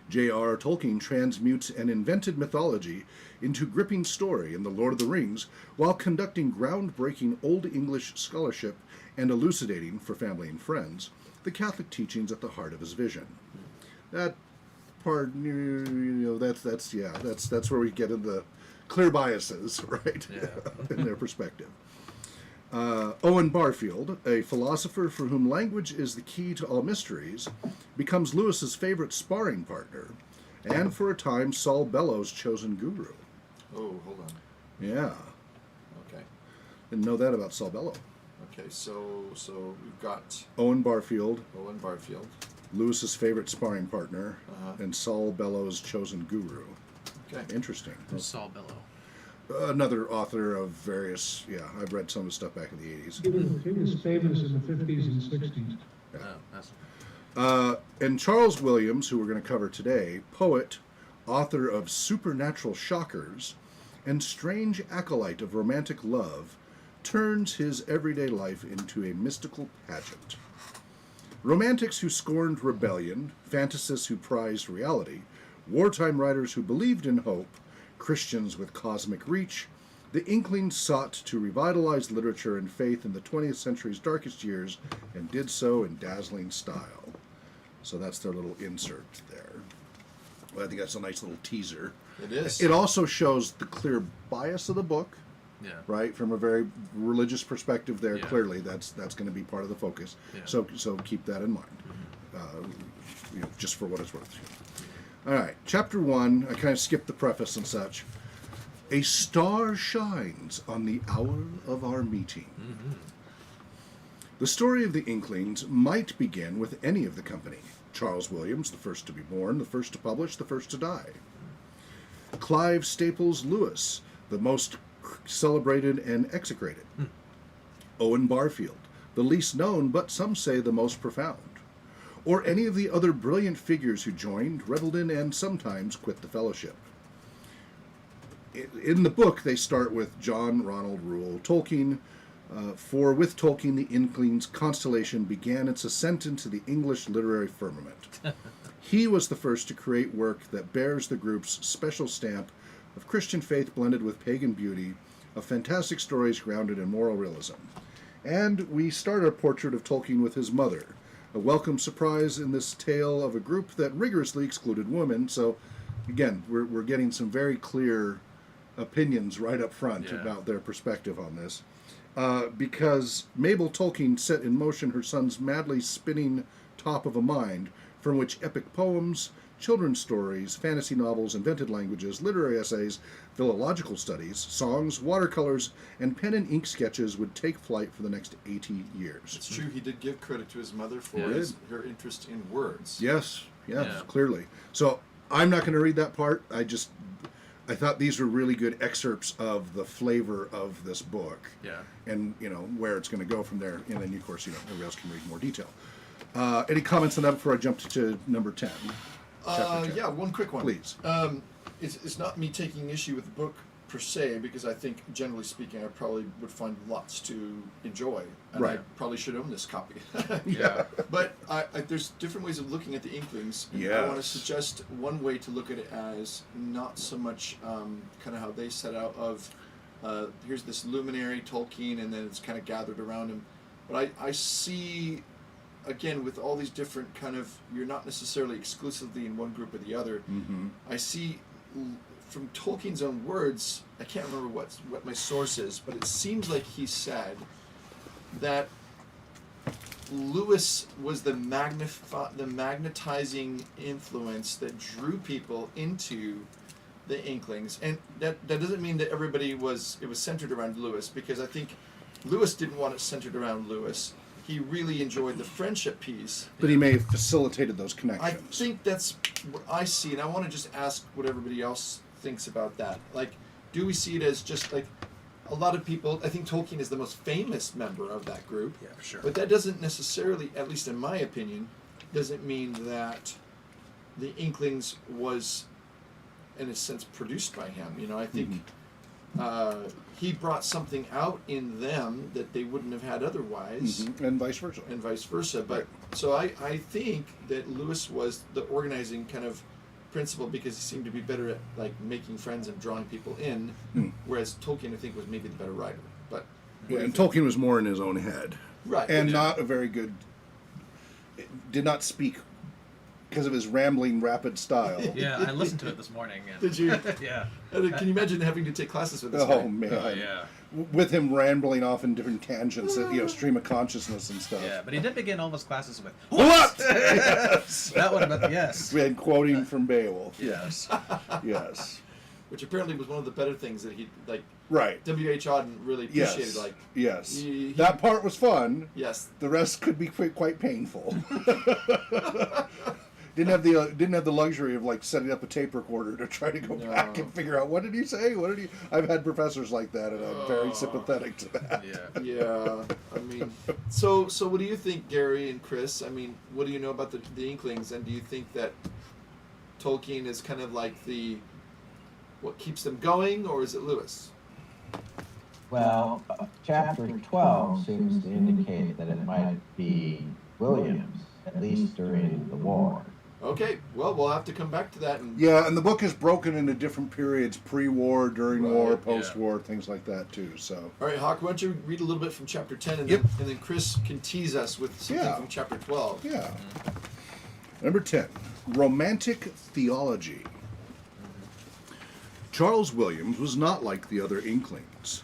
J.r.r. Tolkien transmutes an invented mythology into gripping story in The Lord of the Rings while conducting groundbreaking Old English scholarship and elucidating, for family and friends, the Catholic teachings at the heart of his vision. That part, that's where we get into the clear biases, right? Yeah. In their perspective. Owen Barfield, a philosopher for whom language is the key to all mysteries, becomes Lewis's favorite sparring partner, and for a time Saul Bellow's chosen guru. Oh, hold on. Yeah, Okay. didn't know that about Saul Bellow. Okay, so we've got Owen Barfield, Owen Barfield. Lewis's favorite sparring partner, Uh-huh. and Saul Bellow's chosen guru. Okay. Interesting. Who's Saul Bellow? Another author of various, I've read some of his stuff back in the 80s. He was famous in the 50s and 60s. Oh, that's... And Charles Williams, who we're going to cover today, poet, author of Supernatural Shockers, and strange acolyte of romantic love, turns his everyday life into a mystical pageant. Romantics who scorned rebellion, fantasists who prized reality, wartime writers who believed in hope, Christians with cosmic reach, the Inklings sought to revitalize literature and faith in the 20th century's darkest years, and did so in dazzling style. So that's their little insert there. Well, I think that's a nice little teaser. It is. It also shows the clear bias of the book, Yeah. right? From a very religious perspective there, Yeah. clearly that's going to be part of the focus. Yeah. So keep that in mind, just for what it's worth. All right, chapter 1, I kind of skipped the preface and such. A star shines on the hour of our meeting. Mm-hmm. The story of the Inklings might begin with any of the company. Charles Williams, the first to be born, the first to publish, the first to die. Clive Staples Lewis, the most celebrated and execrated. Owen Barfield, the least known, but some say the most profound. Or any of the other brilliant figures who joined, reveled in, and sometimes quit the fellowship. in the book, they start with John Ronald Reuel Tolkien. For with Tolkien, the Inklings constellation began its ascent into the English literary firmament. He was the first to create work that bears the group's special stamp of Christian faith blended with pagan beauty, of fantastic stories grounded in moral realism. And we start our portrait of Tolkien with his mother, a welcome surprise in this tale of a group that rigorously excluded women. So, again, we're getting some very clear opinions right up front about their perspective on this. Because Mabel Tolkien set in motion her son's madly spinning top of a mind from which epic poems, children's stories, fantasy novels, invented languages, literary essays, philological studies, songs, watercolors, and pen and ink sketches would take flight for the next 80 years. It's true, he did give credit to his mother for her interest in words. Yes, clearly. So I'm not going to read that part. I thought these were really good excerpts of the flavor of this book. Yeah. And, where it's going to go from there. And then, of course, everybody else can read more detail. Any comments on that before I jump to number 10? Chapter 10. Yeah, one quick one. Please. It's not me taking issue with the book per se, because I think, generally speaking, I probably would find lots to enjoy. And I probably should own this copy. Yeah. But there's different ways of looking at the Inklings. And I want to suggest one way to look at it as not so much kind of how they set out of here's this luminary Tolkien, and then it's kind of gathered around him. But I see, again, with all these different kind of, you're not necessarily exclusively in one group or the other. Mm-hmm. I see from Tolkien's own words, I can't remember what my source is, but it seems like he said that Lewis was the magnetizing influence that drew people into the Inklings, and that doesn't mean that it was centered around Lewis, because I think Lewis didn't want it centered around Lewis. He really enjoyed the friendship piece. But he may have facilitated those connections. I think that's what I see, and I want to just ask what everybody else thinks about that. Like, do we see it as just like a lot of people? I think Tolkien is the most famous member of that group. Yeah, for sure. But that doesn't necessarily, at least in my opinion, doesn't mean that the Inklings was, in a sense, produced by him. I think he brought something out in them that they wouldn't have had otherwise. Mm-hmm. And vice versa. But so I think that Lewis was the organizing kind of principle, because he seemed to be better at like making friends and drawing people in, whereas Tolkien, I think, was maybe the better writer. But and Tolkien was more in his own head, right? And not a very good. Did not speak because of his rambling, rapid style. Yeah, I listened to it this morning. And Did you? Yeah. Can you imagine having to take classes with this guy? Oh man! Oh, yeah. With him rambling off in different tangents, stream of consciousness and stuff. Yeah, but he did begin all of his classes with What? Yes. That would have been yes. We had quoting from Beowulf. Yes. Yes. Which apparently was one of the better things that he like. Right. W.H. Auden really appreciated. Yes. Like, yes. He, that part was fun. Yes. The rest could be quite painful. Didn't have the luxury of like setting up a tape recorder to try to go back and figure out what did he say. I've had professors like that, and I'm very sympathetic to that. Yeah. Yeah. I mean, so what do you think, Gary and Chris? I mean, what do you know about the Inklings, and do you think that Tolkien is kind of like what keeps them going, or is it Lewis? Well, chapter 12 seems to indicate that it might be Williams, at least during the war. Okay, well, we'll have to come back to that. Yeah, and the book is broken into different periods: pre-war, during war, post-war, things like that too. So, all right, Hawk, why don't you read a little bit from chapter 10, and then Chris can tease us with something from chapter 12. Yeah. Number 10, Romantic Theology. Charles Williams was not like the other Inklings.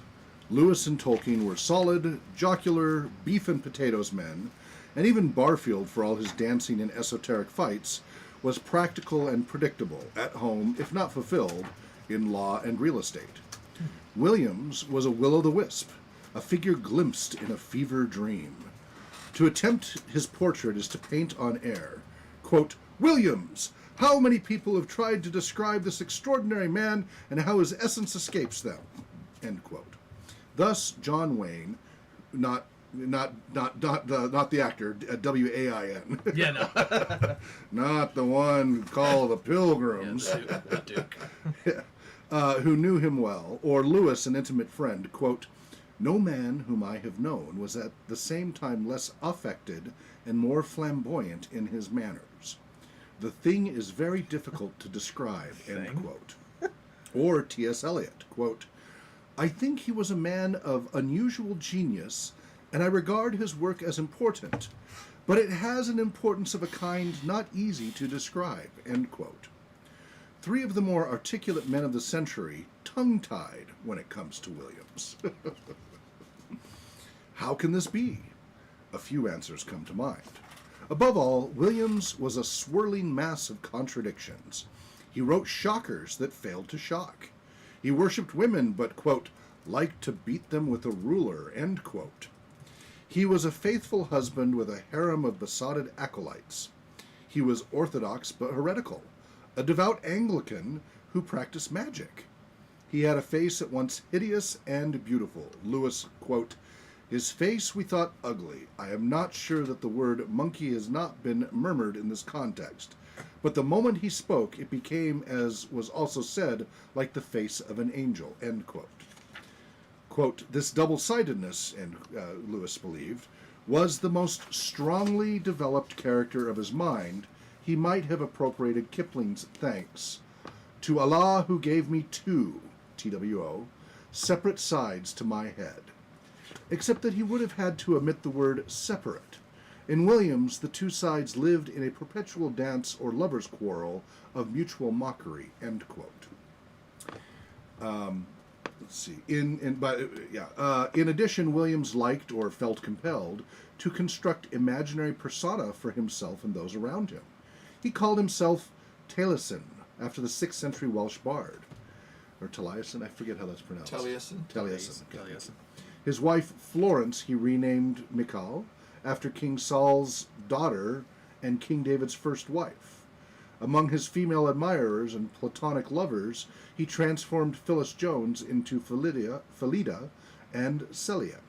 Lewis and Tolkien were solid, jocular, beef and potatoes men, and even Barfield, for all his dancing and esoteric fights, was practical and predictable, at home, if not fulfilled, in law and real estate. Williams was a will-o'-the-wisp, a figure glimpsed in a fever dream. To attempt his portrait is to paint on air. Quote, Williams! How many people have tried to describe this extraordinary man and how his essence escapes them? End quote. Thus, John Wayne, not the actor, W-A-I-N. Yeah, no. Not the one called the Pilgrims. Yeah, the Duke. who knew him well, or Lewis, an intimate friend, quote, "No man whom I have known was at the same time less affected and more flamboyant in his manners. The thing is very difficult to describe," end Thing? quote. Or T.S. Eliot, quote, "I think he was a man of unusual genius, and I regard his work as important, but it has an importance of a kind not easy to describe," end quote. Three of the more articulate men of the century tongue-tied when it comes to Williams. How can this be? A few answers come to mind. Above all, Williams was a swirling mass of contradictions. He wrote shockers that failed to shock. He worshipped women, but, quote, "liked to beat them with a ruler," end quote. He was a faithful husband with a harem of besotted acolytes. He was orthodox but heretical, a devout Anglican who practiced magic. He had a face at once hideous and beautiful. Lewis, quote, "His face we thought ugly. I am not sure that the word monkey has not been murmured in this context. But the moment he spoke, it became, as was also said, like the face of an angel," end quote. Quote, "This double-sidedness," and Lewis believed, "was the most strongly developed character of his mind. He might have appropriated Kipling's thanks to Allah who gave me two, TWO, separate sides to my head. Except that he would have had to omit the word separate. In Williams, the two sides lived in a perpetual dance or lover's quarrel of mutual mockery," end quote. Let's see. In addition, Williams liked or felt compelled to construct imaginary persona for himself and those around him. He called himself Taliesin, after the 6th century Welsh bard. Or Taliesin, I forget how that's pronounced. Taliesin. Taliesin. Taliesin. His wife Florence he renamed Michal, after King Saul's daughter and King David's first wife. Among his female admirers and platonic lovers, he transformed Phyllis Jones into Philida and Celia,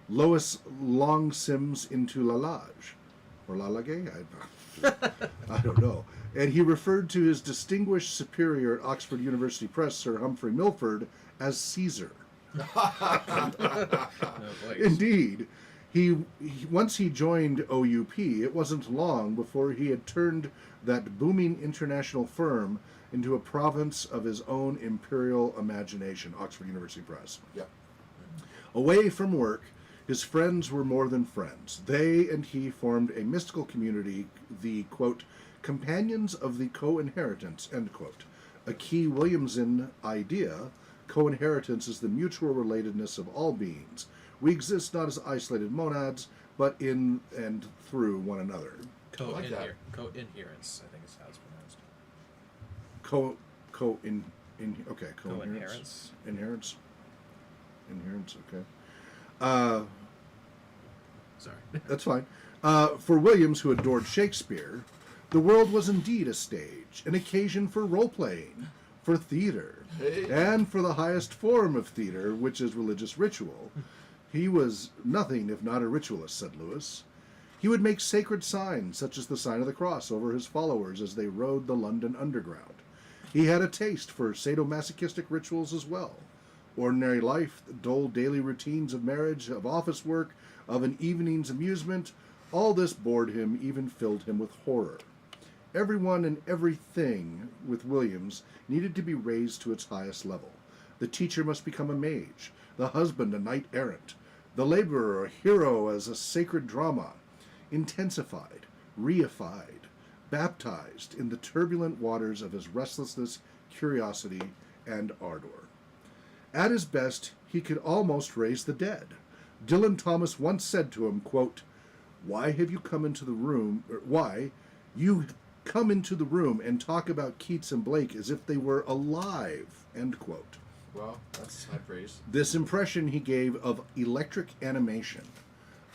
Lois Longsims into Lalage, or Lalage, I don't know. And he referred to his distinguished superior at Oxford University Press, Sir Humphrey Milford, as Caesar. No, like, Indeed, once he joined OUP, it wasn't long before he had turned that booming international firm into a province of his own imperial imagination, Oxford University Press. Yeah. Away from work, his friends were more than friends. They and he formed a mystical community, the, quote, "companions of the co-inheritance," end quote. A key Williamsian idea, co-inheritance is the mutual relatedness of all beings. We exist not as isolated monads, but in and through one another. like that. Co-inherence, I think is how it's pronounced. Co-inherence. Co-inherence. Inherence, okay. Sorry. That's fine. For Williams, who adored Shakespeare, the world was indeed a stage, an occasion for role-playing, for theater, and for the highest form of theater, which is religious ritual. He was nothing if not a ritualist, said Lewis. He would make sacred signs, such as the sign of the cross, over his followers as they rode the London Underground. He had a taste for sadomasochistic rituals as well. Ordinary life, the dull daily routines of marriage, of office work, of an evening's amusement, all this bored him, even filled him with horror. Everyone and everything with Williams needed to be raised to its highest level. The teacher must become a mage, the husband a knight errant, the laborer a hero as a sacred drama, intensified, reified, baptized in the turbulent waters of his restlessness, curiosity, and ardor. At his best, he could almost raise the dead. Dylan Thomas once said to him, quote, why you come into the room and talk about Keats and Blake as if they were alive, end quote. Well, that's high praise. This impression he gave of electric animation,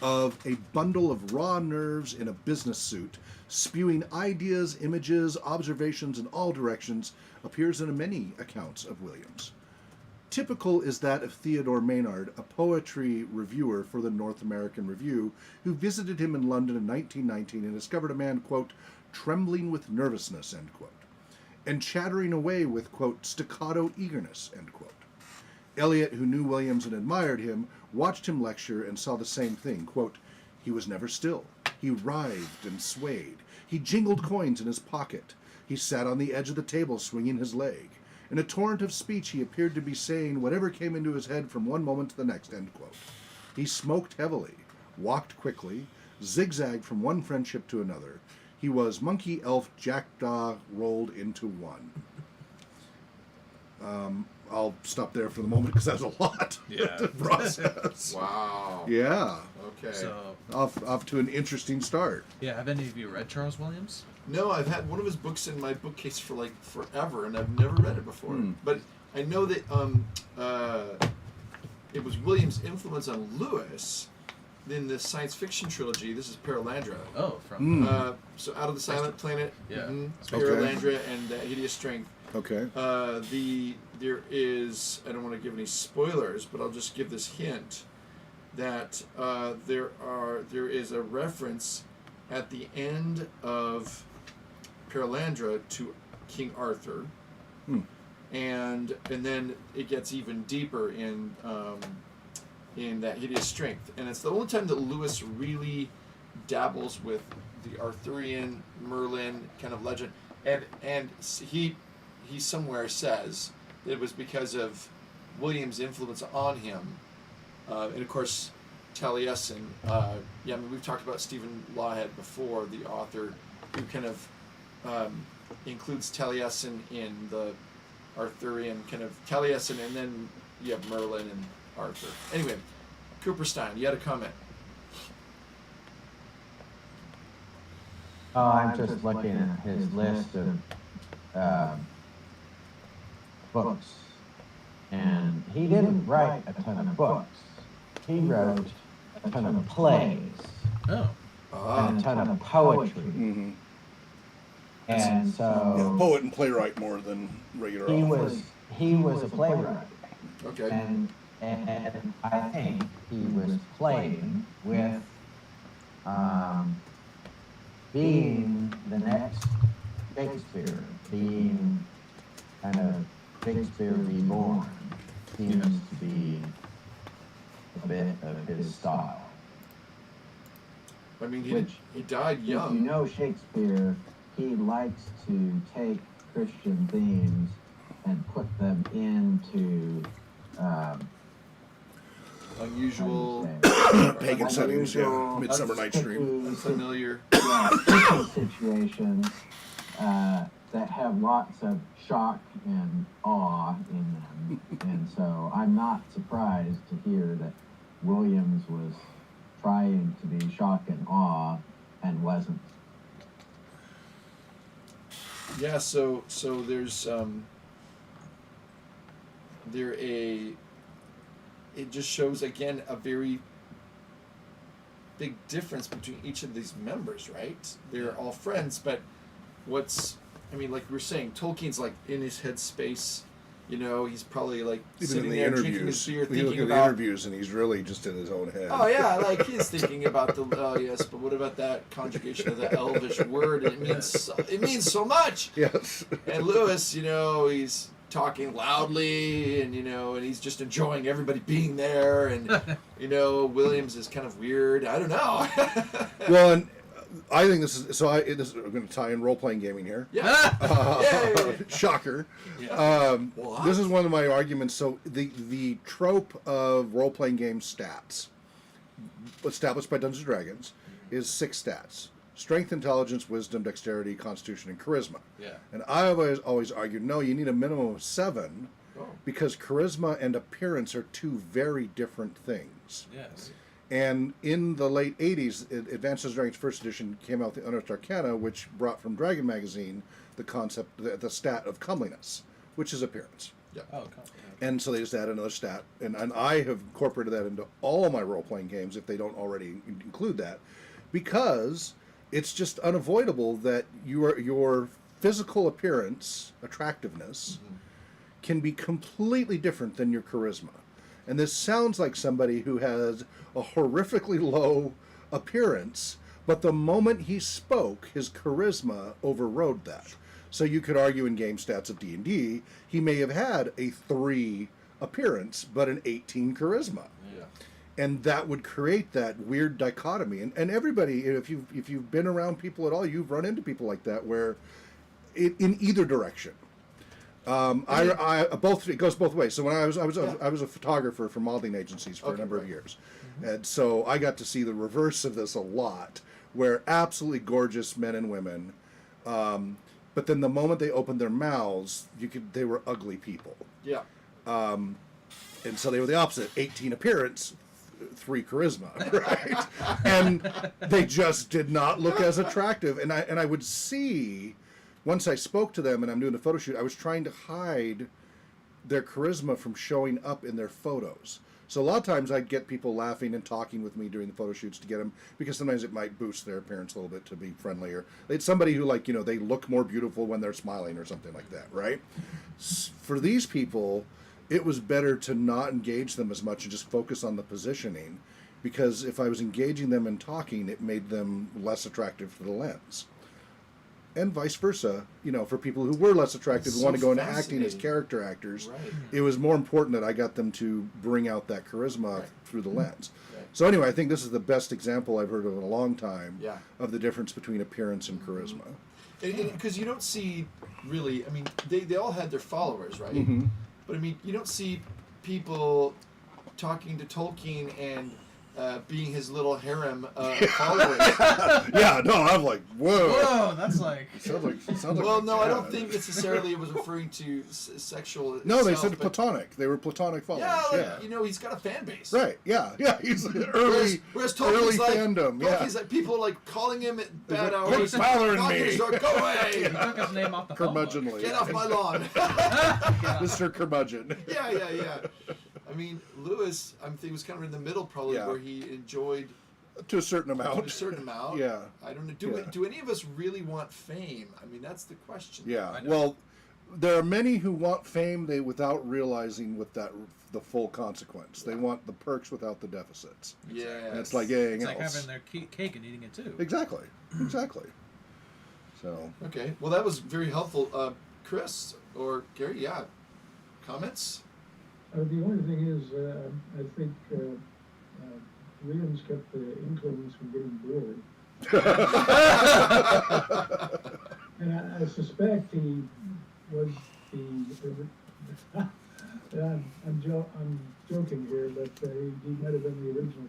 of a bundle of raw nerves in a business suit, spewing ideas, images, observations in all directions, appears in many accounts of Williams. Typical is that of Theodore Maynard, a poetry reviewer for the North American Review, who visited him in London in 1919 and discovered a man, quote, trembling with nervousness, end quote. and chattering away with, quote, staccato eagerness, end quote. Eliot, who knew Williams and admired him, watched him lecture and saw the same thing. Quote, he was never still. He writhed and swayed. He jingled coins in his pocket. He sat on the edge of the table swinging his leg. In a torrent of speech, he appeared to be saying whatever came into his head from one moment to the next, end quote. He smoked heavily, walked quickly, zigzagged from one friendship to another. He was monkey, elf, jackdaw rolled into one. I'll stop there for the moment because that's a lot to process. Wow. Yeah. Okay. So, Off to an interesting start. yeah, have any of you read Charles Williams? No, I've had one of his books in my bookcase for like forever, and I've never read it before. But I know that it was Williams' influence on Lewis in the science fiction trilogy. This is Paralandra. Oh, from So Out of the Silent Planet, Yeah. Paralandra, and Hideous Strength. Okay. There is, I don't want to give any spoilers, but I'll just give this hint that there is a reference at the end of Paralandra to King Arthur, and then it gets even deeper in that Hideous Strength, and it's the only time that Lewis really dabbles with the Arthurian Merlin kind of legend, and he somewhere says that it was because of William's influence on him, and of course Taliesin. I mean, we've talked about Stephen Lawhead before, the author who kind of includes Taliesin in the Arthurian kind of Taliesin, and then you have Merlin and Arthur. Anyway, Cooperstein, you had a comment. Oh, I'm just looking at his list of books, and he didn't write a ton of books. He wrote a ton of plays Oh. and a ton of poetry, Mm-hmm. and so Poet and playwright more than regular he author. was a playwright, Okay. and I think he was playing with being the next Shakespeare, being kind of Shakespeare reborn, seems to be a bit of his style. I mean, Which, he died if you young. know Shakespeare, he likes to take Christian themes and put them into Unusual, Pagan settings, yeah. unusual, Midsummer Night's Dream. unfamiliar. situations that have lots of shock and awe in them. And so I'm not surprised to hear that Williams was trying to be shock and awe and wasn't. Yeah, so there's it just shows again a very big difference between each of these members, right? They're all friends, but like we were saying, Tolkien's like in his headspace, he's probably like Even sitting in the there drinking interviews, his beer, you look thinking at the about, interviews, and he's really just in his own head. oh yeah, like he's thinking about yes, but what about that conjugation of the Elvish word? It means so much. Yes. And Lewis, he's talking loudly, and and he's just enjoying everybody being there, and Williams is kind of weird. I don't know. Well, and I think this is we're going to tie in role playing gaming here. Yeah. Yay. Shocker. Yeah. What? This is one of my arguments. So the trope of role playing game stats established by Dungeons and Dragons is 6 stats: strength, intelligence, wisdom, dexterity, constitution, and charisma. Yeah. And I always argued, no, you need a minimum of 7 because charisma and appearance are 2 very different things. Yes. And in the late 80s, Advanced Dungeons and Dragons First Edition came out with the Unearthed Arcana, which brought from Dragon Magazine the concept, the stat of comeliness, which is appearance. Yeah. Oh, cool. Yeah. And so they just add another stat. And I have incorporated that into all my role-playing games, if they don't already include that, because it's just unavoidable that your physical appearance, attractiveness, can be completely different than your charisma. And this sounds like somebody who has a horrifically low appearance, But the moment he spoke, his charisma overrode that. So you could argue in game stats of D&D, he may have had a 3 appearance, but an 18 charisma. Yeah. And that would create that weird dichotomy. And everybody, if you've been around people at all, you've run into people like that where in either direction. It goes both ways. So when I was a photographer for modeling agencies for a number of years, and so I got to see the reverse of this a lot, where absolutely gorgeous men and women, but then the moment they opened their mouths, they were ugly people. Yeah. And so they were the opposite: 18 appearance, 3 charisma, right? And they just did not look as attractive. And I would see. Once I spoke to them and I'm doing a photo shoot, I was trying to hide their charisma from showing up in their photos. So a lot of times I'd get people laughing and talking with me during the photo shoots to get them, because sometimes it might boost their appearance a little bit to be friendlier. It's somebody who, like, they look more beautiful when they're smiling or something like that, right? For these people, it was better to not engage them as much and just focus on the positioning, because if I was engaging them and talking, it made them less attractive for the lens. And vice versa, for people who were less attractive and want to go into acting as character actors, Right. it was more important that I got them to bring out that charisma Right. through the lens. Right. So anyway, I think this is the best example I've heard of in a long time Yeah. of the difference between appearance and charisma. Because you don't see really, I mean, they all had their followers, right? Mm-hmm. But I mean, you don't see people talking to Tolkien and being his little harem followers. Yeah, no, I'm like, whoa. Whoa, that's like. Sounds like Well, no, I don't yeah. think necessarily it was referring to sexual. No, they itself, said but- platonic. They were platonic followers. Yeah, Yeah, he's got a fan base. right. Yeah, yeah. He's early, Whereas early Tolkien's like, fandom. Yeah. Tolkien's like people like calling him at bad like, hours. "Quit bothering knocking me." his door, go He away! took his name off the phone book. Curmudgeonly. Get off my lawn! Mr. Curmudgeon. yeah. I mean, Lewis, I think was kind of in the middle, probably, Yeah. where he enjoyed To a certain amount. to a certain amount. Yeah. I don't know. Yeah. Do any of us really want fame? I mean, that's the question. Yeah. I know. Well, there are many who want fame without realizing the full consequence. They want the perks without the deficits. Yeah. And it's like anything It's like else. having their cake and eating it too. Exactly. Exactly. So. Okay. Well, that was very helpful. Chris or Gary, yeah. Comments? The only thing is, I think Williams kept the Inklings from getting bored. And I suspect he was I'm joking here, but he might have been the original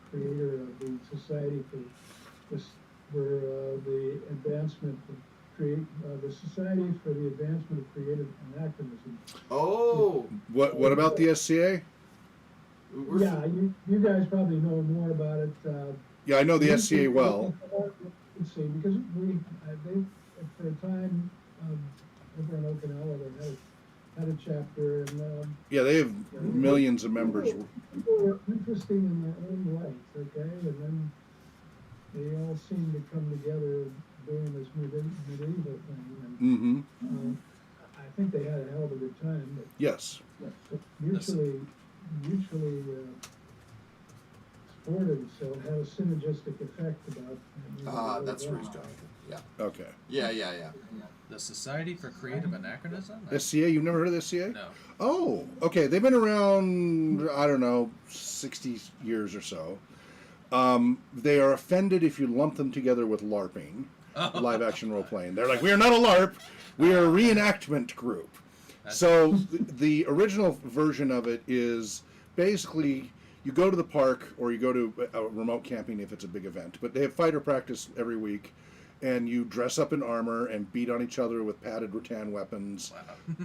creator of the Society for the Advancement of the Society for the Advancement of Creative Anachronism. Oh. What about the SCA? Yeah, you guys probably know more about it. Yeah, I know the SCA well. Let's see, because they for a time over in Okinawa they had a chapter, and Yeah, they have millions of members. people were interesting in their own right, okay, and then they all seemed to come together doing this medieval thing. And, Mm-hmm. I think they had a hell of a good time, but Yes. mutually supported, so it had a synergistic effect about. That's where he's going. Yeah. Okay. Yeah. The Society for Creative Anachronism? SCA, you've never heard of the SCA? No. Oh, okay. They've been around, I don't know, 60 years or so. They are offended if you lump them together with LARPing, live action role playing. They're like, we are not a LARP, we are a reenactment group. So the original version of it is basically you go to the park or you go to a remote camping if it's a big event, but they have fighter practice every week. And you dress up in armor and beat on each other with padded rattan weapons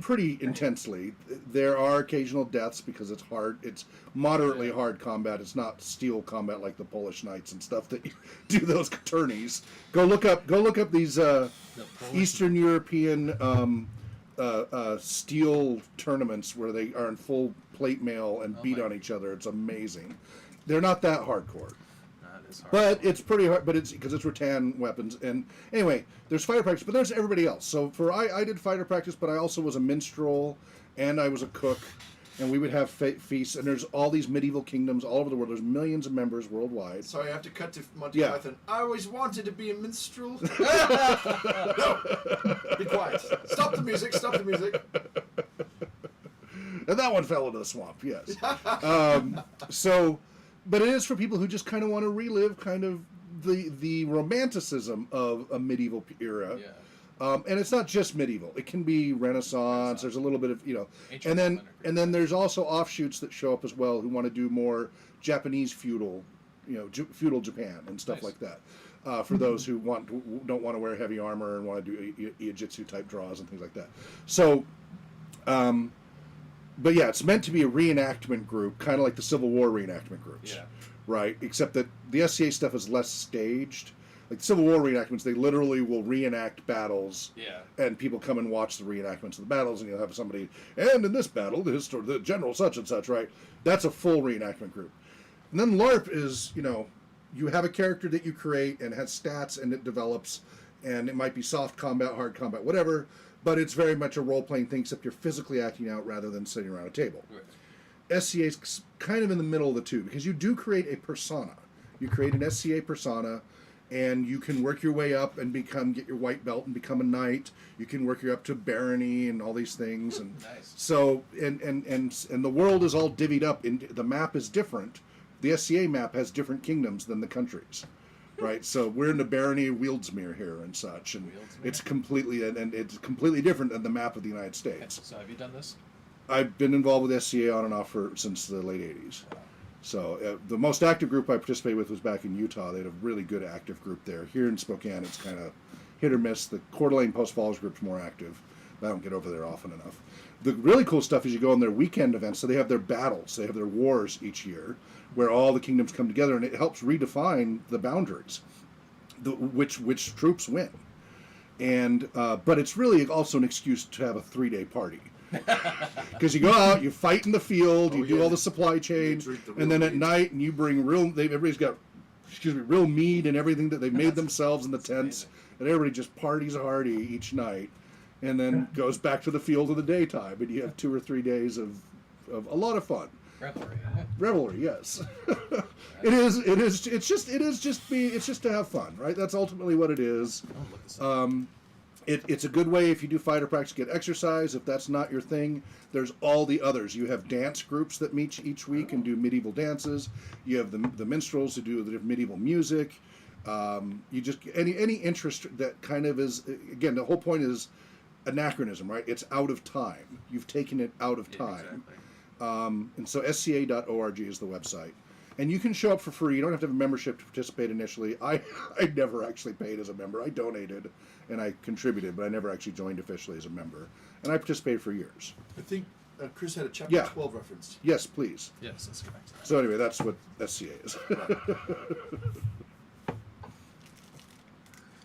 pretty intensely. There are occasional deaths because it's hard. It's moderately hard combat. It's not steel combat like the Polish Knights and stuff that you do those tourneys. Go look up these Eastern European steel tournaments where they are in full plate mail and beat on each other. It's amazing. They're not that hardcore. Hard. But it's pretty hard. But it's because it's rattan weapons. And anyway, there's fighter practice, but there's everybody else. So I did fighter practice, but I also was a minstrel and I was a cook, and we would have feasts. And there's all these medieval kingdoms all over the world. There's millions of members worldwide. Sorry, I have to cut to Monty Yeah. Python. I always wanted to be a minstrel. No! Be quiet. Stop the music, stop the music. And that one fell into the swamp, yes. But it is for people who just kind of want to relive kind of the romanticism of a medieval era. Yeah. And it's not just medieval. It can be Renaissance. There's a little bit of, Ancient and Roman or then there's also offshoots that show up as well who want to do more Japanese feudal, feudal Japan and stuff Nice. like that. For those who don't want to wear heavy armor and want to do Ijitsu type draws and things like that. So, but yeah, it's meant to be a reenactment group, kind of like the Civil War reenactment groups. Yeah. Right? Except that the SCA stuff is less staged. Like Civil War reenactments, they literally will reenact battles, Yeah. and people come and watch the reenactments of the battles, and you'll have somebody, and in this battle, the general such and such, right? That's a full reenactment group. And then LARP is, you have a character that you create and has stats, and it develops, and it might be soft combat, hard combat, whatever, but it's very much a role-playing thing, except you're physically acting out rather than sitting around a table. Right. SCA is kind of in the middle of the two, because you do create a persona. You create an SCA persona, and you can work your way up and get your white belt and become a knight. You can work your up to barony and all these things, and Nice. so and the world is all divvied up. The map is different. The SCA map has different kingdoms than the countries, right? So we're in the barony of Wieldsmere here and such, and Wieldsmere? it's completely different than the map of the United States. So have you done this? I've been involved with SCA on and off since the late '80s. So the most active group I participated with was back in Utah. They had a really good active group there. Here in Spokane, it's kind of hit or miss. The Coeur d'Alene Post Falls group's more active. I don't get over there often enough. The really cool stuff is you go on their weekend events. So they have their battles. They have their wars each year where all the kingdoms come together, and it helps redefine the boundaries, which troops win. And but it's really also an excuse to have a 3-day party. Because you go out, you fight in the field, you do all the supply chain, and then at night, and you bring everybody's got, real mead and everything that they've made themselves in the tents, and everybody just parties hardy each night, and then goes back to the field in the daytime, and you have 2 or 3 days of a lot of fun. Revelry. Revelry, yes. It's just to have fun, right? That's ultimately what it is. I'll look this up. It's a good way if you do fighter practice to get exercise. If that's not your thing, there's all the others. You have dance groups that meet each week and do medieval dances. You have the minstrels who do the medieval music. You just any interest that kind of is, again, the whole point is anachronism, right? It's out of time. You've taken it out of time. Exactly. And so sca.org is the website. And you can show up for free. You don't have to have a membership to participate initially. I never actually paid as a member. I donated and I contributed, but I never actually joined officially as a member. And I participated for years. I think Chris had a chapter Yeah. 12 reference. Yes, please. Yes, let's go back to that. So anyway, that's what SCA is.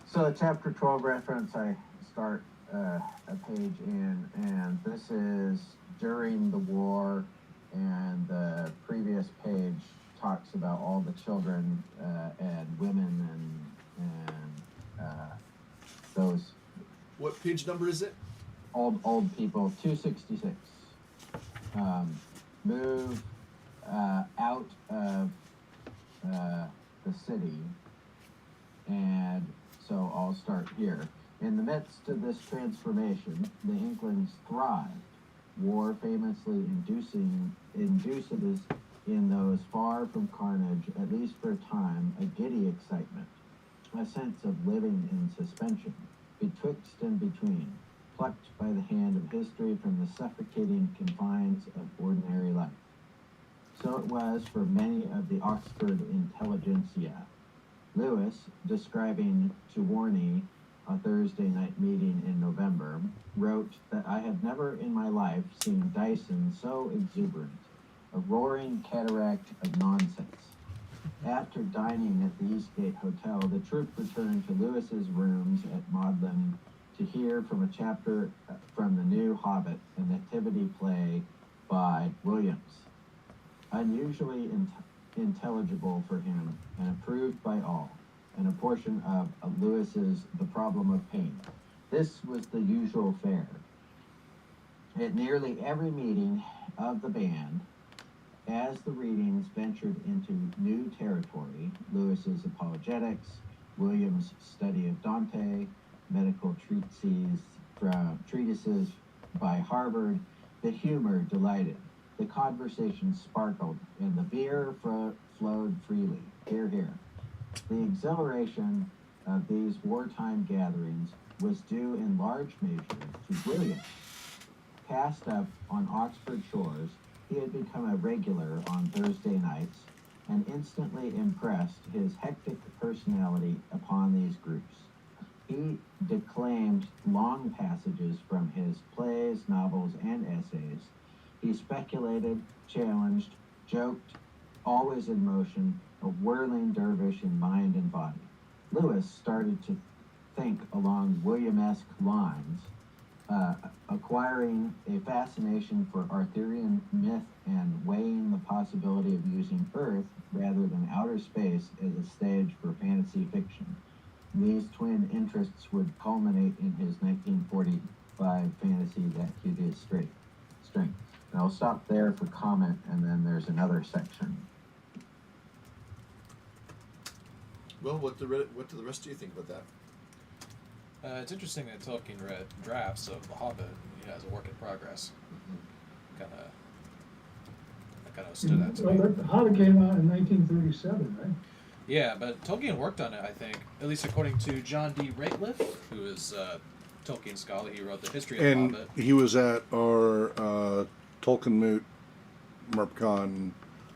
So the chapter 12 reference, I start a page in, and this is during the war, and the previous page talks about all the children and women and those What page number is it? old people. 266. Move out of the city, and so I'll start here. In the midst of this transformation, the Inklings thrived. War famously induces in those far from carnage, at least for a time, a giddy excitement, a sense of living in suspension, betwixt and between, plucked by the hand of history from the suffocating confines of ordinary life. So it was for many of the Oxford intelligentsia. Lewis, describing to Warney a Thursday night meeting in November, wrote that I had never in my life seen Dyson so exuberant, a roaring cataract of nonsense. After dining at the Eastgate Hotel, the troupe returned to Lewis's rooms at Magdalen to hear from a chapter from the new Hobbit, a nativity play by Williams. Unusually intelligible for him and approved by all, and a portion of Lewis's The Problem of Pain. This was the usual fare. At nearly every meeting of the band, as the readings ventured into new territory, Lewis's apologetics, Williams' study of Dante, medical treatises by Harvard, the humor delighted, the conversation sparkled, and the beer flowed freely. Hear, hear. The exhilaration of these wartime gatherings was due in large measure to William. Cast up on Oxford shores, he had become a regular on Thursday nights and instantly impressed his hectic personality upon these groups. He declaimed long passages from his plays, novels, and essays. He speculated, challenged, joked, always in motion, a whirling dervish in mind and body. Lewis started to think along Williamesque lines, acquiring a fascination for Arthurian myth and weighing the possibility of using Earth rather than outer space as a stage for fantasy fiction. These twin interests would culminate in his 1945 fantasy that hid his strength. And I'll stop there for comment, and then there's another section. Well, what do the rest of you think about that? It's interesting that Tolkien read drafts of The Hobbit and he has a work in progress. That kind of stood out to Well, me. The Hobbit came out in 1937, right? Yeah, but Tolkien worked on it, I think, at least according to John D. Rateliff, who is a Tolkien scholar. He wrote the history of And The Hobbit. he was at our Tolkien Moot MERPCon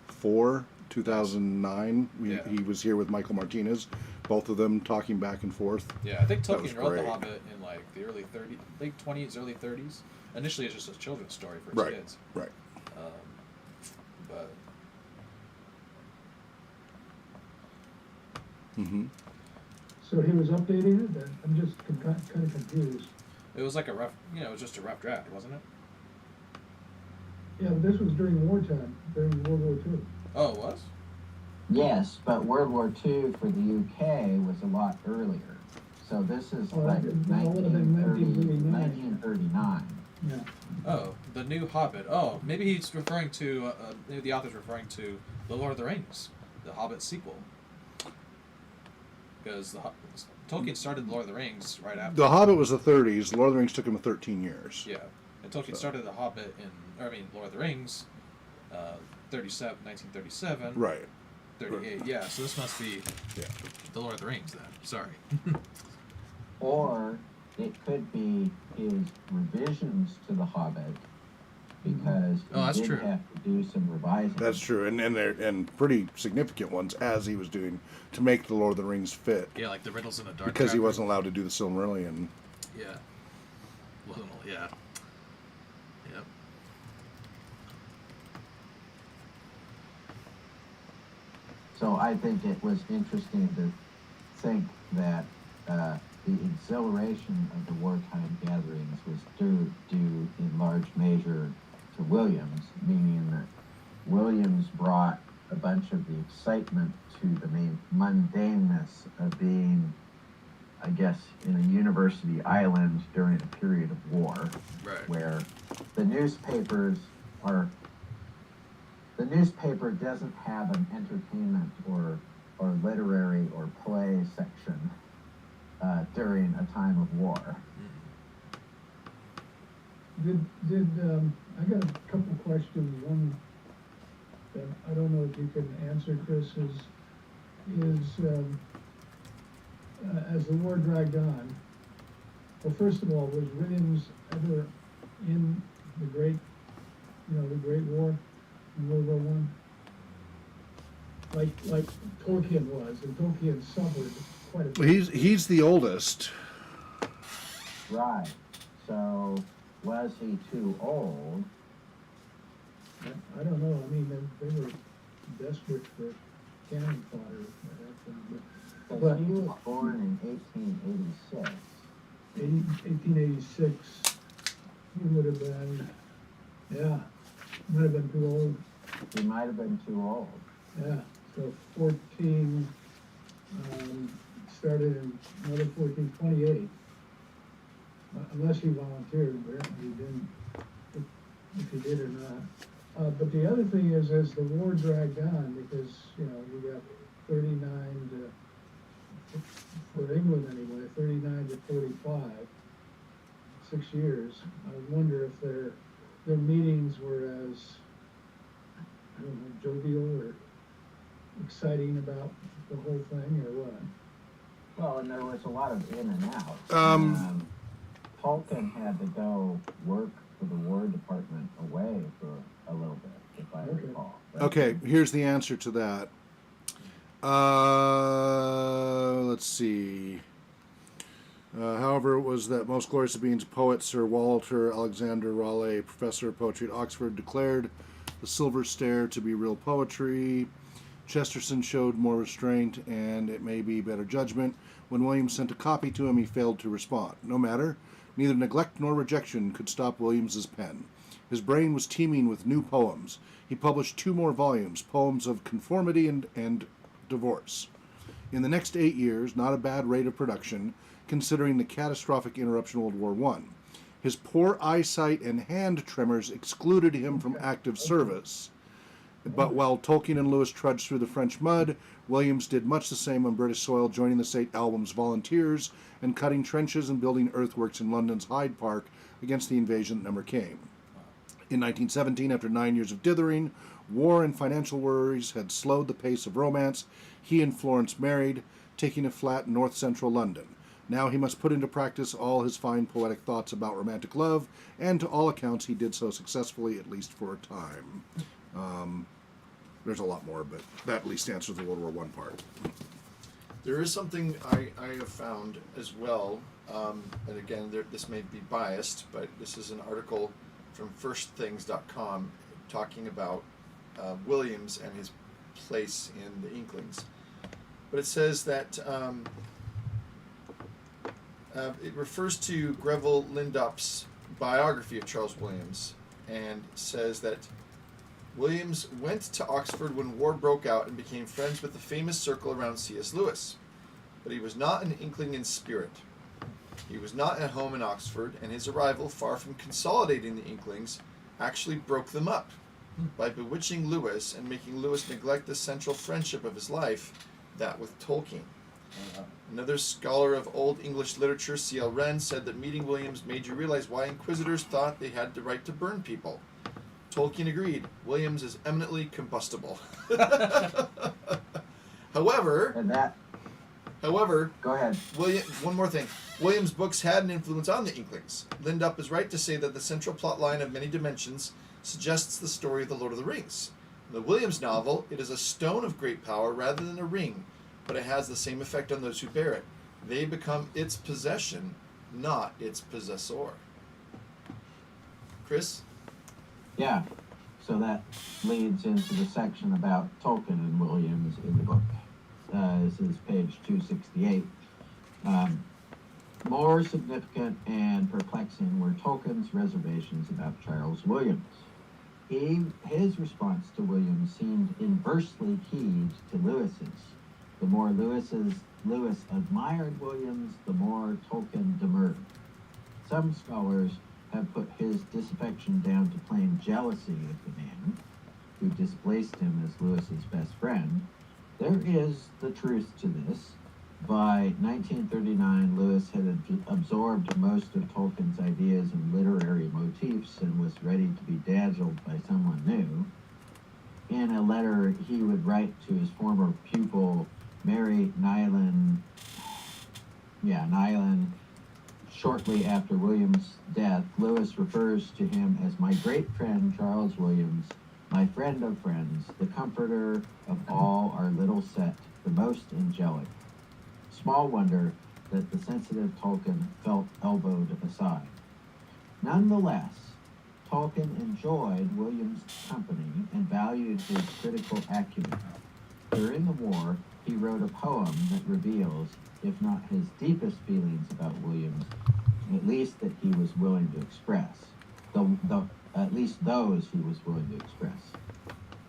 4, 2009. Yeah. He was here with Michael Martinez, both of them talking back and forth. Yeah, I think That was Tolkien wrote great. The Hobbit in like the early 30s, late 20s, early 30s. Initially, it's just a children's story for his Right, kids. right. But Mm-hmm. So he was updating it, then? I'm just kind of confused. it was like a rough, it was just a rough draft, wasn't it? Yeah, but this was during wartime, during World War II. Oh, it was? Yes, but World War II for the UK was a lot earlier. So this is Oh, like that would have been 1939. Yeah. Oh, the new Hobbit. Oh, maybe he's referring to, maybe the author's referring to The Lord of the Rings, the Hobbit sequel. Because Tolkien started The Lord of the Rings right after. The Hobbit was the 30s. Lord of the Rings took him 13 years. Yeah, and Tolkien started The Hobbit Lord of the Rings, 1937. Right. 38. Yeah, so this must be Yeah. The Lord of the Rings then. Sorry. Or it could be his revisions to The Hobbit, because Oh, that's he did true. have to do some revising. That's true, and pretty significant ones as he was doing to make the Lord of the Rings fit, Yeah, like the Riddles in the Dark. because he chapter. wasn't allowed to do the Silmarillion. Yeah. Wasn't. Yeah. Yep. So I think it was interesting to think that the exhilaration of the wartime gatherings was due in large measure to Williams, meaning that Williams brought a bunch of the excitement to the mundaneness of being, I guess, in a university island during a period of war, Right. where the newspaper doesn't have an entertainment or literary or play section during a time of war. I got a couple questions. One that I don't know if you can answer, Chris, as the war dragged on. Well, first of all, was Williams ever in the Great War in World War One? Like Tolkien was, and Tolkien suffered quite a bit. He's the oldest. Right. So was he too old? I don't know. I mean, they were desperate for cannon fodder. Because But- he was born in 1886. 1886, he would have been, might have been too old. He might have been too old. Yeah, so 14, started in another 1428. Unless he volunteered, apparently he didn't. if he did or not. But the other thing is, as the war dragged on, because, we got 39 to, for England anyway, 39 to 45, 6 years. I wonder if their meetings were as, I don't know, jovial or exciting about the whole thing, or what? Well, and there was a lot of in and out. Tolkien had to go work for the War Department away for a little bit, if I recall. Okay, here's the answer to that. Let's see. However, it was that most glorious of beings poet Sir Walter Alexander Raleigh, professor of poetry at Oxford, declared the Silver Stare to be real poetry. Chesterton showed more restraint and it may be better judgment. When Williams sent a copy to him, he failed to respond. No matter, neither neglect nor rejection could stop Williams's pen. His brain was teeming with new poems. He published 2 more volumes, poems of conformity and divorce. In the next 8 years, not a bad rate of production, considering the catastrophic interruption of World War I. His poor eyesight and hand tremors excluded him from active service. But while Tolkien and Lewis trudged through the French mud, Williams did much the same on British soil, joining the St. Albans Volunteers and cutting trenches and building earthworks in London's Hyde Park against the invasion that never came. In 1917, after 9 years of dithering, war and financial worries had slowed the pace of romance. He and Florence married, taking a flat in north-central London. Now he must put into practice all his fine poetic thoughts about romantic love, and to all accounts he did so successfully, at least for a time. There's a lot more, but that at least answers the World War I part. There is something I have found as well, and again, this may be biased, but this is an article from firstthings.com talking about Williams and his place in the Inklings. But it says that it refers to Greville Lindop's biography of Charles Williams and says that Williams went to Oxford when war broke out and became friends with the famous circle around C.S. Lewis. But he was not an Inkling in spirit. He was not at home in Oxford, and his arrival, far from consolidating the Inklings, actually broke them up by bewitching Lewis and making Lewis neglect the central friendship of his life, that with Tolkien. Another scholar of Old English literature, C.L. Wren, said that meeting Williams made you realize why inquisitors thought they had the right to burn people. Tolkien agreed. Williams is eminently combustible. However, Go ahead. one more thing. Williams' books had an influence on the Inklings. Lindop is right to say that the central plot line of Many Dimensions suggests the story of the Lord of the Rings. In the Williams novel, it is a stone of great power rather than a ring, but it has the same effect on those who bear it. They become its possession, not its possessor. Chris? Yeah, so that leads into the section about Tolkien and Williams in the book. This is page 268. More significant and perplexing were Tolkien's reservations about Charles Williams. His response to Williams seemed inversely keyed to Lewis's. The more Lewis admired Williams, the more Tolkien demurred. Some scholars have put his disaffection down to plain jealousy of the man, who displaced him as Lewis's best friend. There is the truth to this. By 1939, Lewis had absorbed most of Tolkien's ideas and literary motifs and was ready to be dazzled by someone new. In a letter he would write to his former pupil, Mary Nyland, shortly after Williams' death, Lewis refers to him as my great friend Charles Williams, my friend of friends, the comforter of all our little set, the most angelic. Small wonder that the sensitive Tolkien felt elbowed aside. Nonetheless, Tolkien enjoyed Williams' company and valued his critical acumen. During the war, he wrote a poem that reveals, if not his deepest feelings about Williams, at least that he was willing to express. At least those he was willing to express.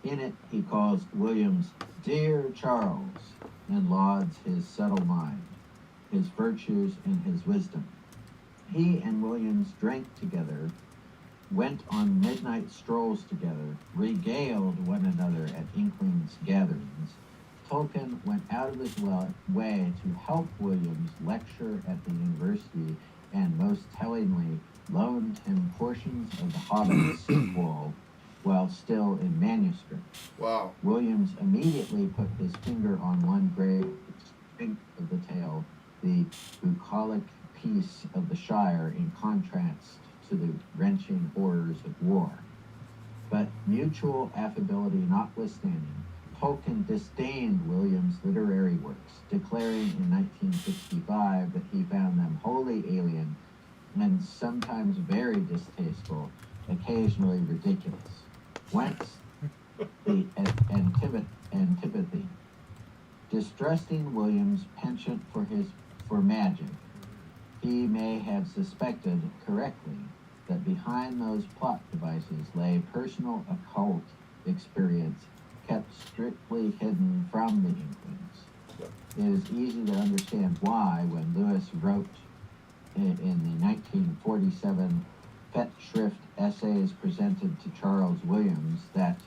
In it, he calls Williams Dear Charles, and lauds his subtle mind, his virtues, and his wisdom. He and Williams drank together went on midnight strolls together, regaled one another at Inklings gatherings, Tolkien went out of his way to help Williams lecture at the university and most tellingly loaned him portions of the Hobbit sequel while still in manuscript. Wow. Williams immediately put his finger on one great strength of the tale, the bucolic peace of the Shire in contrast to the wrenching horrors of war. But mutual affability notwithstanding, Tolkien disdained Williams' literary works, declaring in 1965 that he found them wholly alien and sometimes very distasteful, occasionally ridiculous. Whence the antipathy. Distrusting Williams' penchant for magic, he may have suspected correctly that behind those plot devices lay personal occult experience kept strictly hidden from the Inklings. It is easy to understand why, when Lewis wrote in the 1947 Fett Schrift essays presented to Charles Williams, that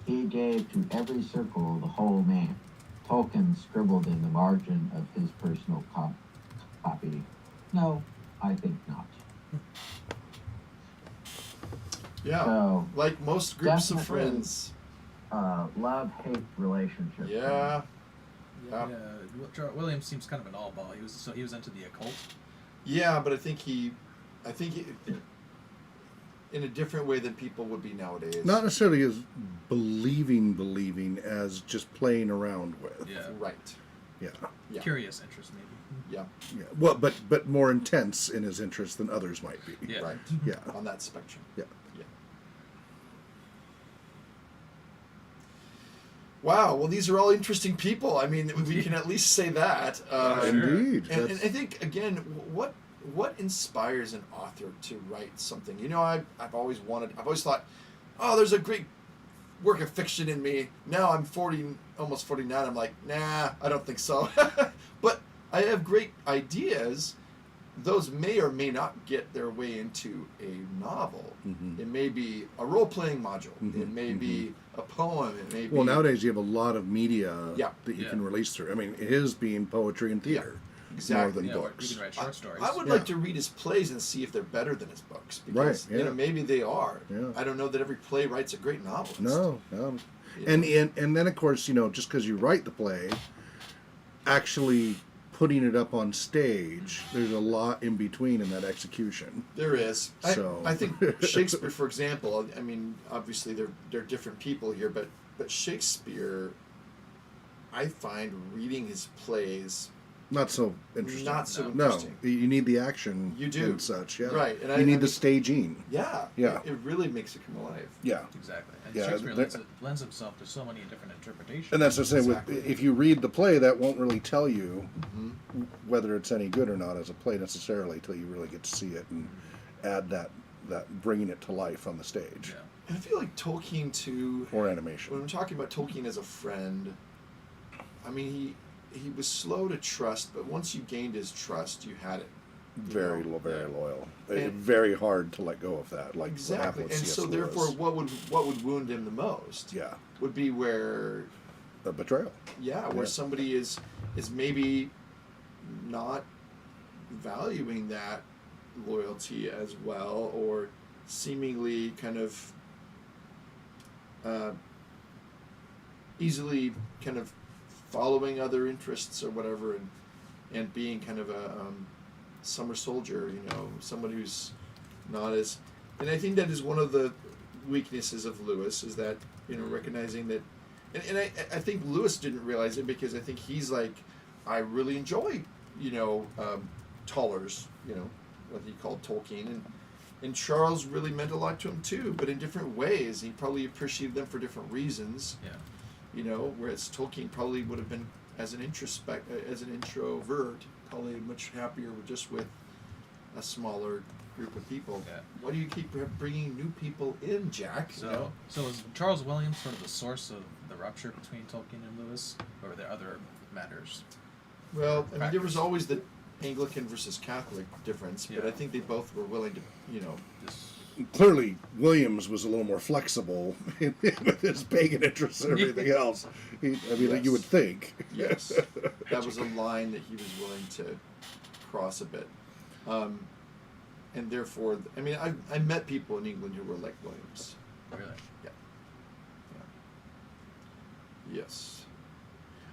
he gave to every circle the whole man. Tolkien scribbled in the margin of his personal copy, "No, I think not." Yeah. So, Like most groups of definitely, friends. love-hate relationship. Yeah. Yeah. Williams seems kind of an all ball. He was into the occult. Yeah, but I think he in a different way than people would be nowadays. Not necessarily as believing, as just playing around with. Yeah. Right. Yeah. Yeah. Curious interest, maybe. Yeah. Yeah. Well, but more intense in his interest than others might be. Yeah. Right. Yeah. On that spectrum. Yeah. Yeah. Wow. Well, these are all interesting people. I mean, we can at least say that. Indeed. And That's- I think again, what inspires an author to write something? You know, I've always thought, oh, there's a great work of fiction in me. Now I'm 40, almost 49. I'm like, nah, I don't think so. But I have great ideas. Those may or may not get their way into a novel. Mhm. It may be a role-playing module. Mhm. It may be a poem. It may be... Well, nowadays you have a lot of media Yeah. that you Yeah. can release through. I mean, his being poetry and theater exactly. more than Or books. you can write short stories. I would Yeah. like to read his plays and see if they're better than his books. Because, Right, yeah. maybe they are. Yeah. I don't know that every play writes a great novelist. No. You know? And then of course, just because you write the play, actually putting it up on stage, there's a lot in between in that execution. There is. So- I think Shakespeare, for example, I mean, obviously they're different people here, but Shakespeare, I find reading his plays Not so interesting. not so No, interesting. you need the action. You do. and such. Yeah. Right, and you I need mean- the staging. Yeah. Yeah. It really makes it come alive. Yeah. Exactly. And Yeah, Shakespeare there- lends himself to so many different interpretations. And that's the same Exactly. with if you read the play, that won't really tell you Mm-hmm. whether it's any good or not as a play necessarily till you really get to see it and add that bringing it to life on the stage Yeah. And I feel like Tolkien too. or When animation. I'm talking about Tolkien as a friend, I mean he was slow to trust, but once you gained his trust, you had it. Very, know? very loyal. And- Very hard to let go of that. Like what Exactly. happened with And C.S. so Lewis. therefore what would wound him the most Yeah, would be where a betrayal. where Yeah. somebody is maybe not valuing that loyalty as well, or seemingly kind of easily kind of following other interests or whatever, and being kind of a summer soldier, someone who's not as, and I think that is one of the weaknesses of Lewis, is that recognizing that, and I think Lewis didn't realize it, because I think he's like, I really enjoy Tollers, what he called Tolkien, and Charles really meant a lot to him too, but in different ways. He probably appreciated them for different reasons. Yeah. Whereas Tolkien probably would have been as an introvert, probably much happier just with a smaller group of people. Yeah. Why do you keep bringing new people in, Jack? So is Charles Williams sort of the source of the rupture between Tolkien and Lewis, or were there other matters? Well, I mean, there was Factors. always the Anglican versus Catholic difference, but Yeah. I think they both were willing to, Just clearly Williams was a little more flexible with his pagan interests and everything else. Like you would think. Yes, that was a line that he was willing to cross a bit, and therefore, I mean, I met people in England who were like Williams. Really? Yeah. Yes.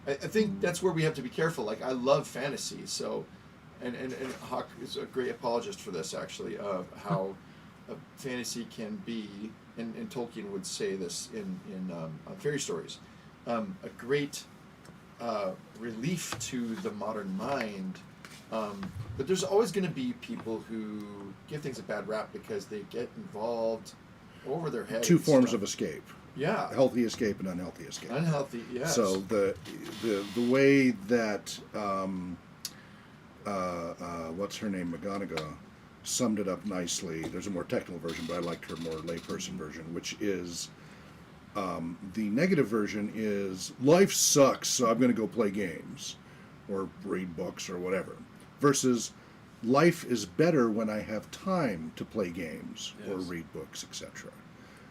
I think that's where we have to be careful. Like, I love fantasy, so, and Hawk is a great apologist for this, actually, of how fantasy can be, and Tolkien would say this in fairy stories, a great relief to the modern mind. But there's always going to be people who give things a bad rap because they get involved over their heads. Two forms of escape. Yeah. Healthy escape and unhealthy escape. Unhealthy, yes. So the way that what's her name, McGonagall, summed it up nicely. There's a more technical version, but I liked her more layperson version, which is the negative version is life sucks, so I'm going to go play games or read books or whatever, versus life is better when I have time to play games or read books, etc.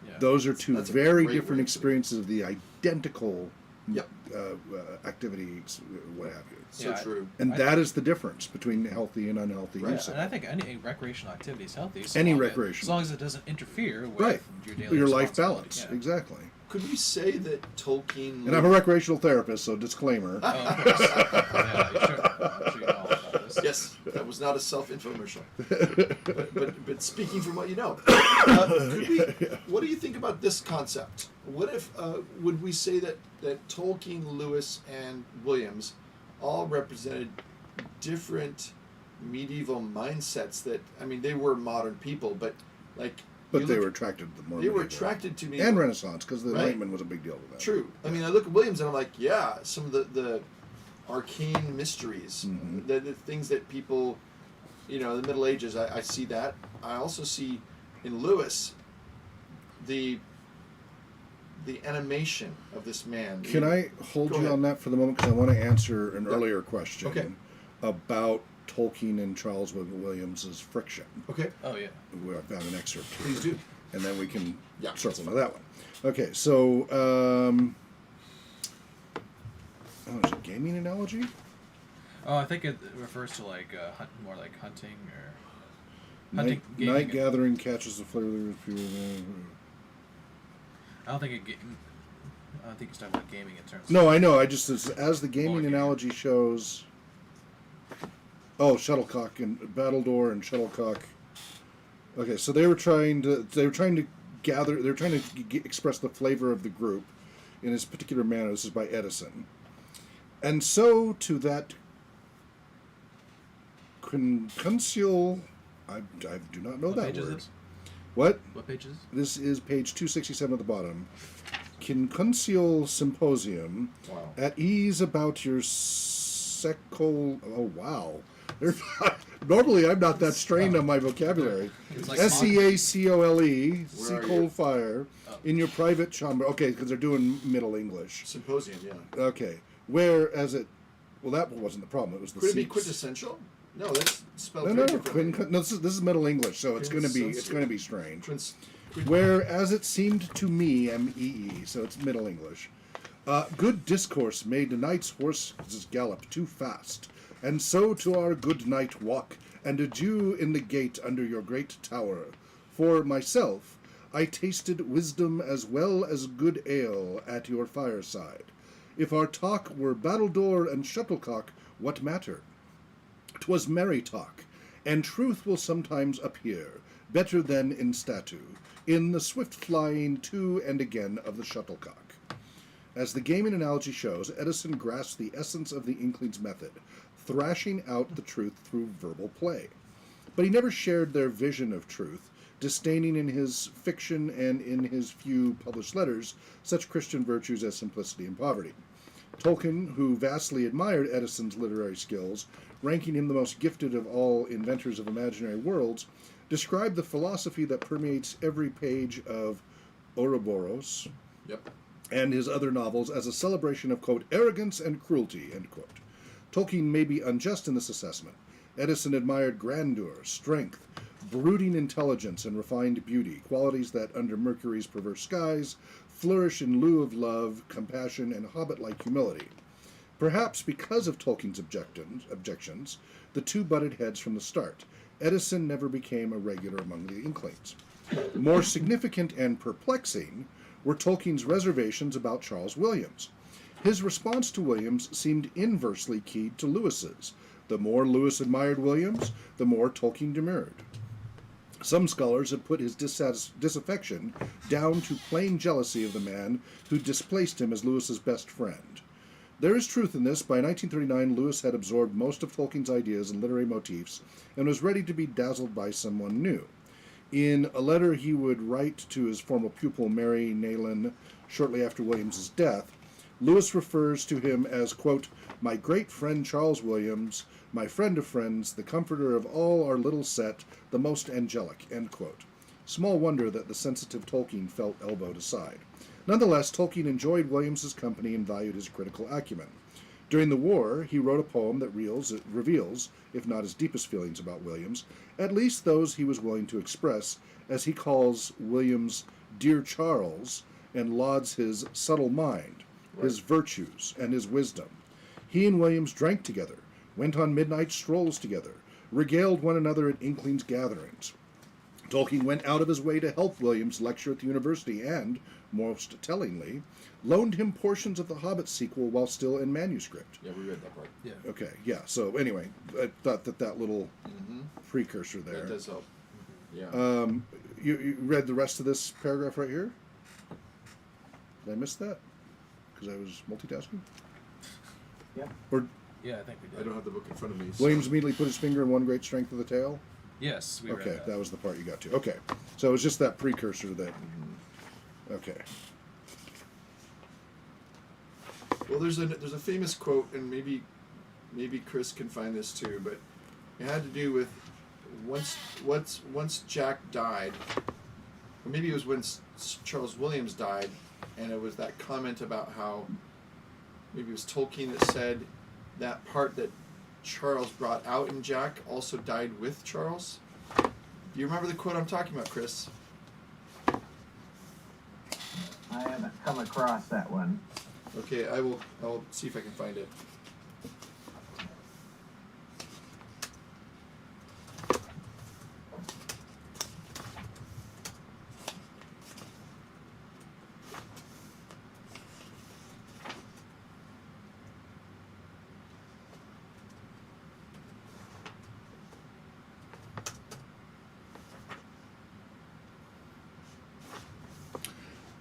Yeah. Those are two That's a very great different way to- experiences of the identical Yep. activities, what have you. So Yeah, true. And that is the difference between healthy and unhealthy Right. use of And I it. think any recreational activity is healthy. Any As recreational. long as it doesn't interfere with Right. your daily Your life responsibility. balance, Yeah. exactly. Could we say that Tolkien... And I'm a recreational therapist, so disclaimer. Oh, of course. Yeah, I'm sure you know all about this. Yes, that was not a self-infomercial. but speaking from what you know, what do you think about this concept? What if would we say that Tolkien, Lewis, and Williams all represented different medieval mindsets? That, I mean, they were modern people, but like. But they were attracted to the more They were medieval. attracted to me. And Renaissance, because the Right. Enlightenment was a big deal with that. True. I mean, I look at Williams and I'm like, yeah, some of the arcane mysteries, Mhm. the things that people, in the Middle Ages, I see that. I also see in Lewis the animation of this man. Can I hold Go you ahead. on that for the moment? Because I want to answer an Yeah. earlier question Okay. about Tolkien and Charles Williams' friction. Okay, Oh yeah. I found an excerpt here. please do. And then we can Yeah, circle that's to that one. Okay, so is it gaming analogy? Oh, I think it refers to like more like hunting or Night gaming. gathering catches the flavor. I don't think it's talking about gaming in terms. No, I know. I just as the gaming More game. analogy shows. Oh, shuttlecock and battledore and shuttlecock. Okay, so they were trying to gather. They were trying to express the flavor of the group in this particular manner. This is by Edison, and so to that concuncial. I do not know What that page is word. this? What? What page is this? This is page 267 at the bottom. Quincuntial symposium. Wow. At ease about your secol. Oh wow! Normally, I'm not that strained on my vocabulary. It's like SEACOLE, Where are sea cold you? fire, Oh. in your private chamber. Okay, because they're doing Middle English. Symposium, yeah. Okay, whereas it. Well, that wasn't the problem. It was the. Could it be seats. quintessential? No, that's spelled No, very no, differently. no. This is Middle English, so it's going to be Quintessential. strange. Quince- Whereas it seemed to me, M-E-E, so it's Middle English. Good discourse made the knight's horses gallop too fast, and so to our good night walk, and adieu in the gate under your great tower. For myself, I tasted wisdom as well as good ale at your fireside. If our talk were battledore and shuttlecock, what matter? 'Twas merry talk, and truth will sometimes appear, better than in statue, in the swift flying to and again of the shuttlecock. As the gaming analogy shows, Edison grasped the essence of the Inklings method, thrashing out the truth through verbal play. But he never shared their vision of truth, disdaining in his fiction and in his few published letters such Christian virtues as simplicity and poverty. Tolkien, who vastly admired Edison's literary skills, ranking him the most gifted of all inventors of imaginary worlds, described the philosophy that permeates every page of Ouroboros Yep. and his other novels as a celebration of, quote, arrogance and cruelty, end quote. Tolkien may be unjust in this assessment. Edison admired grandeur, strength, brooding intelligence and refined beauty, qualities that, under Mercury's perverse skies, flourish in lieu of love, compassion, and hobbit-like humility. Perhaps because of Tolkien's objections, the two butted heads from the start. Edison never became a regular among the Inklings. More significant and perplexing were Tolkien's reservations about Charles Williams. His response to Williams seemed inversely keyed to Lewis's. The more Lewis admired Williams, the more Tolkien demurred. Some scholars have put his disaffection down to plain jealousy of the man who displaced him as Lewis's best friend. There is truth in this. By 1939, Lewis had absorbed most of Tolkien's ideas and literary motifs and was ready to be dazzled by someone new. In a letter he would write to his former pupil Mary Nayland shortly after Williams's death, Lewis refers to him as, quote, "my great friend Charles Williams, my friend of friends, the comforter of all our little set, the most angelic," end quote. Small wonder that the sensitive Tolkien felt elbowed aside. Nonetheless, Tolkien enjoyed Williams's company and valued his critical acumen. During the war, he wrote a poem that reveals, if not his deepest feelings about Williams, at least those he was willing to express, as he calls Williams "Dear Charles," and lauds his subtle mind, his virtues, and his wisdom. He and Williams drank together, went on midnight strolls together, regaled one another at Inklings gatherings. Tolkien went out of his way to help Williams lecture at the university and, most tellingly, loaned him portions of the Hobbit sequel while still in manuscript. Yeah, we read that part. Yeah. Okay, yeah, so anyway, I thought that little precursor there. That does help. Yeah. You read the rest of this paragraph right here? Did I miss that? Because I was multitasking? Yeah. Or Yeah, I think we did. I don't have the book in front of me. So. Williams immediately put his finger in one great strength of the tale? Yes, we read Okay, that. that was the part you got to. Okay, so it was just that precursor that. Okay. Well, there's a famous quote, and maybe Chris can find this too, but it had to do with once Jack died, or maybe it was when Charles Williams died, and it was that comment about how maybe it was Tolkien that said that part that Charles brought out in Jack also died with Charles. Do you remember the quote I'm talking about, Chris? I haven't come across that one. Okay, I'll see if I can find it.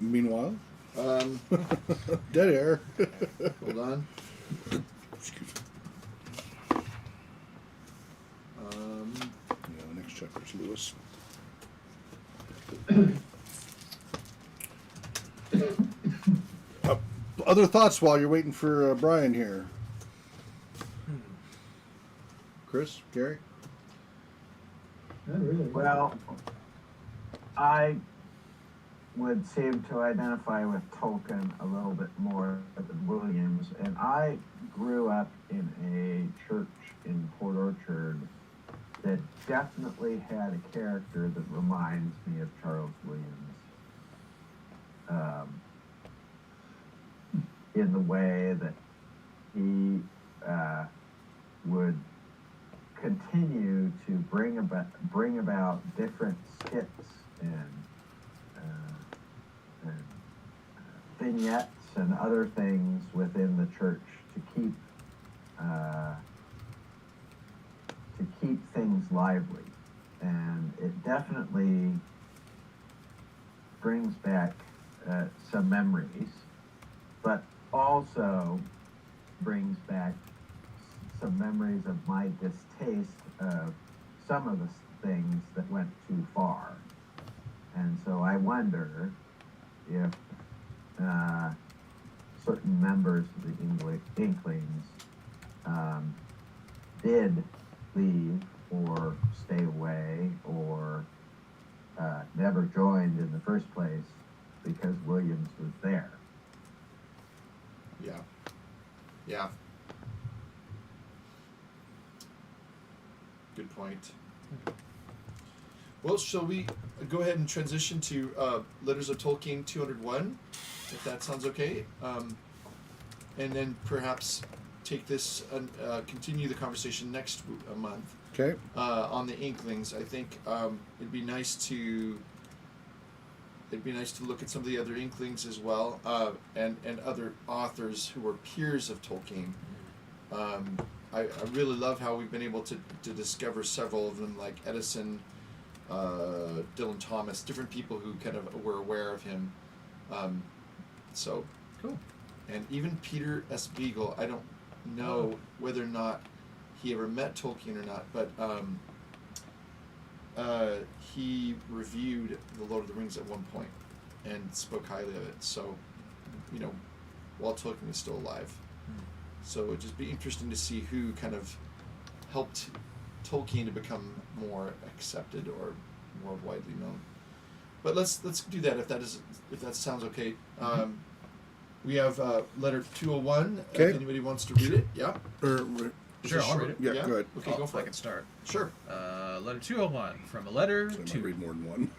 Meanwhile, dead air. Hold on. Excuse me. Yeah, the next chapter is Lewis. Other thoughts while you're waiting for Brian here? Chris, Gary? Not really. Well, I would seem to identify with Tolkien a little bit more than Williams, and I grew up in a church in Port Orchard that definitely had a character that reminds me of Charles Williams. In the way that he would continue to bring about different skits and vignettes and other things within the church to keep things lively, and it definitely brings back some memories, but also brings back some memories of my distaste of some of the things that went too far. And so I wonder if certain members of the Inklings did leave or stay away or never joined in the first place because Williams was there. Yeah. Yeah. Good point. Well, shall we go ahead and transition to Letters of Tolkien 201, if that sounds okay? And then perhaps take this and continue the conversation next month Okay. on the Inklings. I think it'd be nice to look at some of the other Inklings as well, and other authors who are peers of Tolkien. I really love how we've been able to discover several of them, like Edison, Dylan Thomas, different people who kind of were aware of him. So Cool. and even Peter S. Beagle, I don't know whether or not he ever met Tolkien or not, but he reviewed The Lord of the Rings at one point and spoke highly of it. So, while Tolkien is still alive. So it'd just be interesting to see who kind of helped Tolkien to become more accepted or more widely known. But let's do that if that sounds okay. We have letter 201. Okay. If anybody wants to read it, yeah. Sure, I'll read it. Yeah, go ahead. Okay, go for I it. can start. Sure. Letter 201 from a letter So I might to read more than one.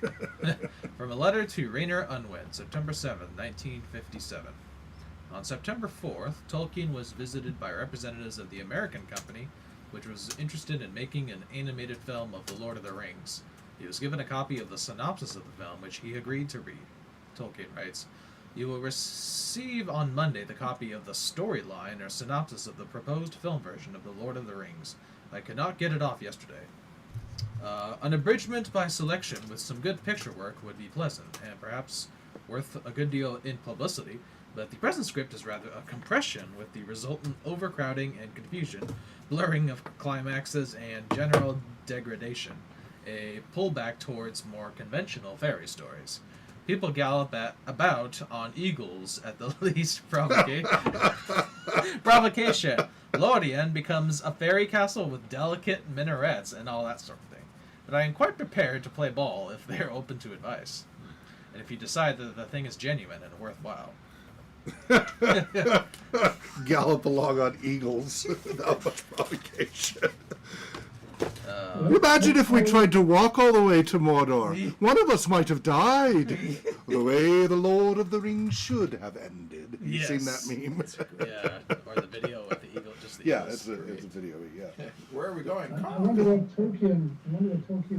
from a letter to Rainer Unwin, September 7th, 1957. On September 4th, Tolkien was visited by representatives of the American company, which was interested in making an animated film of The Lord of the Rings. He was given a copy of the synopsis of the film, which he agreed to read. Tolkien writes, "You will receive on Monday the copy of the storyline or synopsis of the proposed film version of The Lord of the Rings. I could not get it off yesterday. An abridgment by selection with some good picture work would be pleasant, and perhaps worth a good deal in publicity, but the present script is rather a compression with the resultant overcrowding and confusion, blurring of climaxes, and general degradation, a pullback towards more conventional fairy stories. People gallop about on eagles at the least provocation. Lorien becomes a fairy castle with delicate minarets and all that sort of thing. But I am quite prepared to play ball if they are open to advice, and if you decide that the thing is genuine and worthwhile." Gallop along on eagles without much provocation. Imagine if we tried to walk all the way to Mordor. One of us might have died. The way the Lord of the Rings should have ended. You Yes. seen that meme? Yeah, or the video with the eagle, just the Yeah, eagles. it's a video. Yeah. Where are we going? I wonder what Tolkien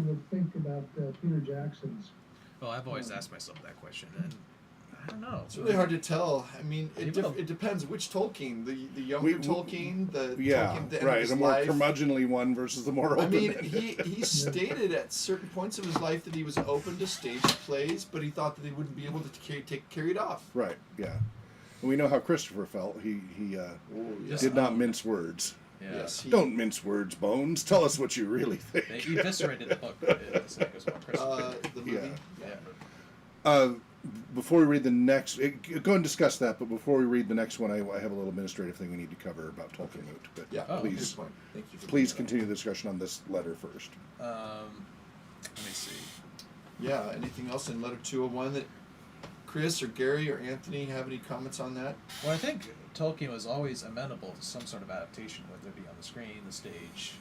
would think about Peter Jackson's. Well, I've always asked myself that question, and I don't know. It's really hard to tell. I mean, it Even though- it depends which Tolkien. The younger Tolkien, the Yeah, Tolkien at the end of right. his The more life. curmudgeonly one versus the more I open. mean, he stated at certain points of his life that he was open to stage plays, but he thought that he wouldn't be able to carry it off. Right. Yeah. And we know how Christopher felt. He yes. did not mince words. Yeah. Yes, he, Don't mince words, Bones. Tell us what you really think. They eviscerated the book. It's like as well, Christopher. the movie. Yeah. Before we read the next, go and discuss that. But before we read the next one, I have a little administrative thing we need to cover about Tolkien Moot. But Yeah. Oh, please, Good point. Thank you. For please bringing continue the discussion on this letter first. Let me see. that up. Yeah. Anything else in letter 201 that Chris or Gary or Anthony have any comments on that? Well, I think Tolkien was always amenable to some sort of adaptation, whether it be on the screen, the stage,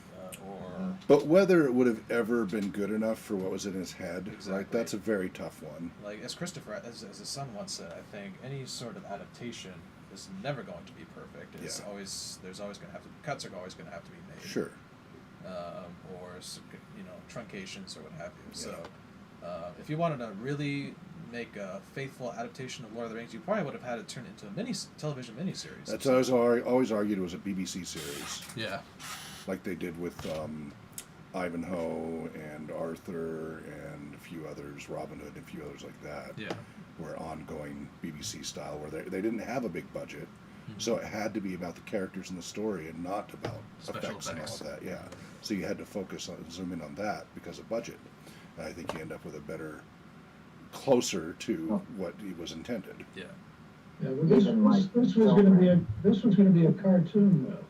or But whether it would have ever been good enough for what was in his head, right? Exactly. That's a very tough one. like as Christopher, as his son once said, I think any sort of adaptation is never going to be perfect. It's Yeah. always there's always going to have to cuts are always going to have to be made. Sure. Or truncations or what have you. So if you wanted to really make a faithful adaptation of Lord of the Rings, you probably would have had it turned into a television miniseries. That's what I always argued it was a BBC series, Yeah. like they did with Ivanhoe and Arthur and a few others, Robin Hood and a few others like that. Yeah. Were ongoing BBC style, where they didn't have a big budget, so it had to be about the characters and the story and not about Special effects and all effects. of that. Yeah, so you had to focus on zoom in on that because of budget. And I think you end up with a better, closer to what it was intended. Yeah. Yeah, well, this was going to be a cartoon though.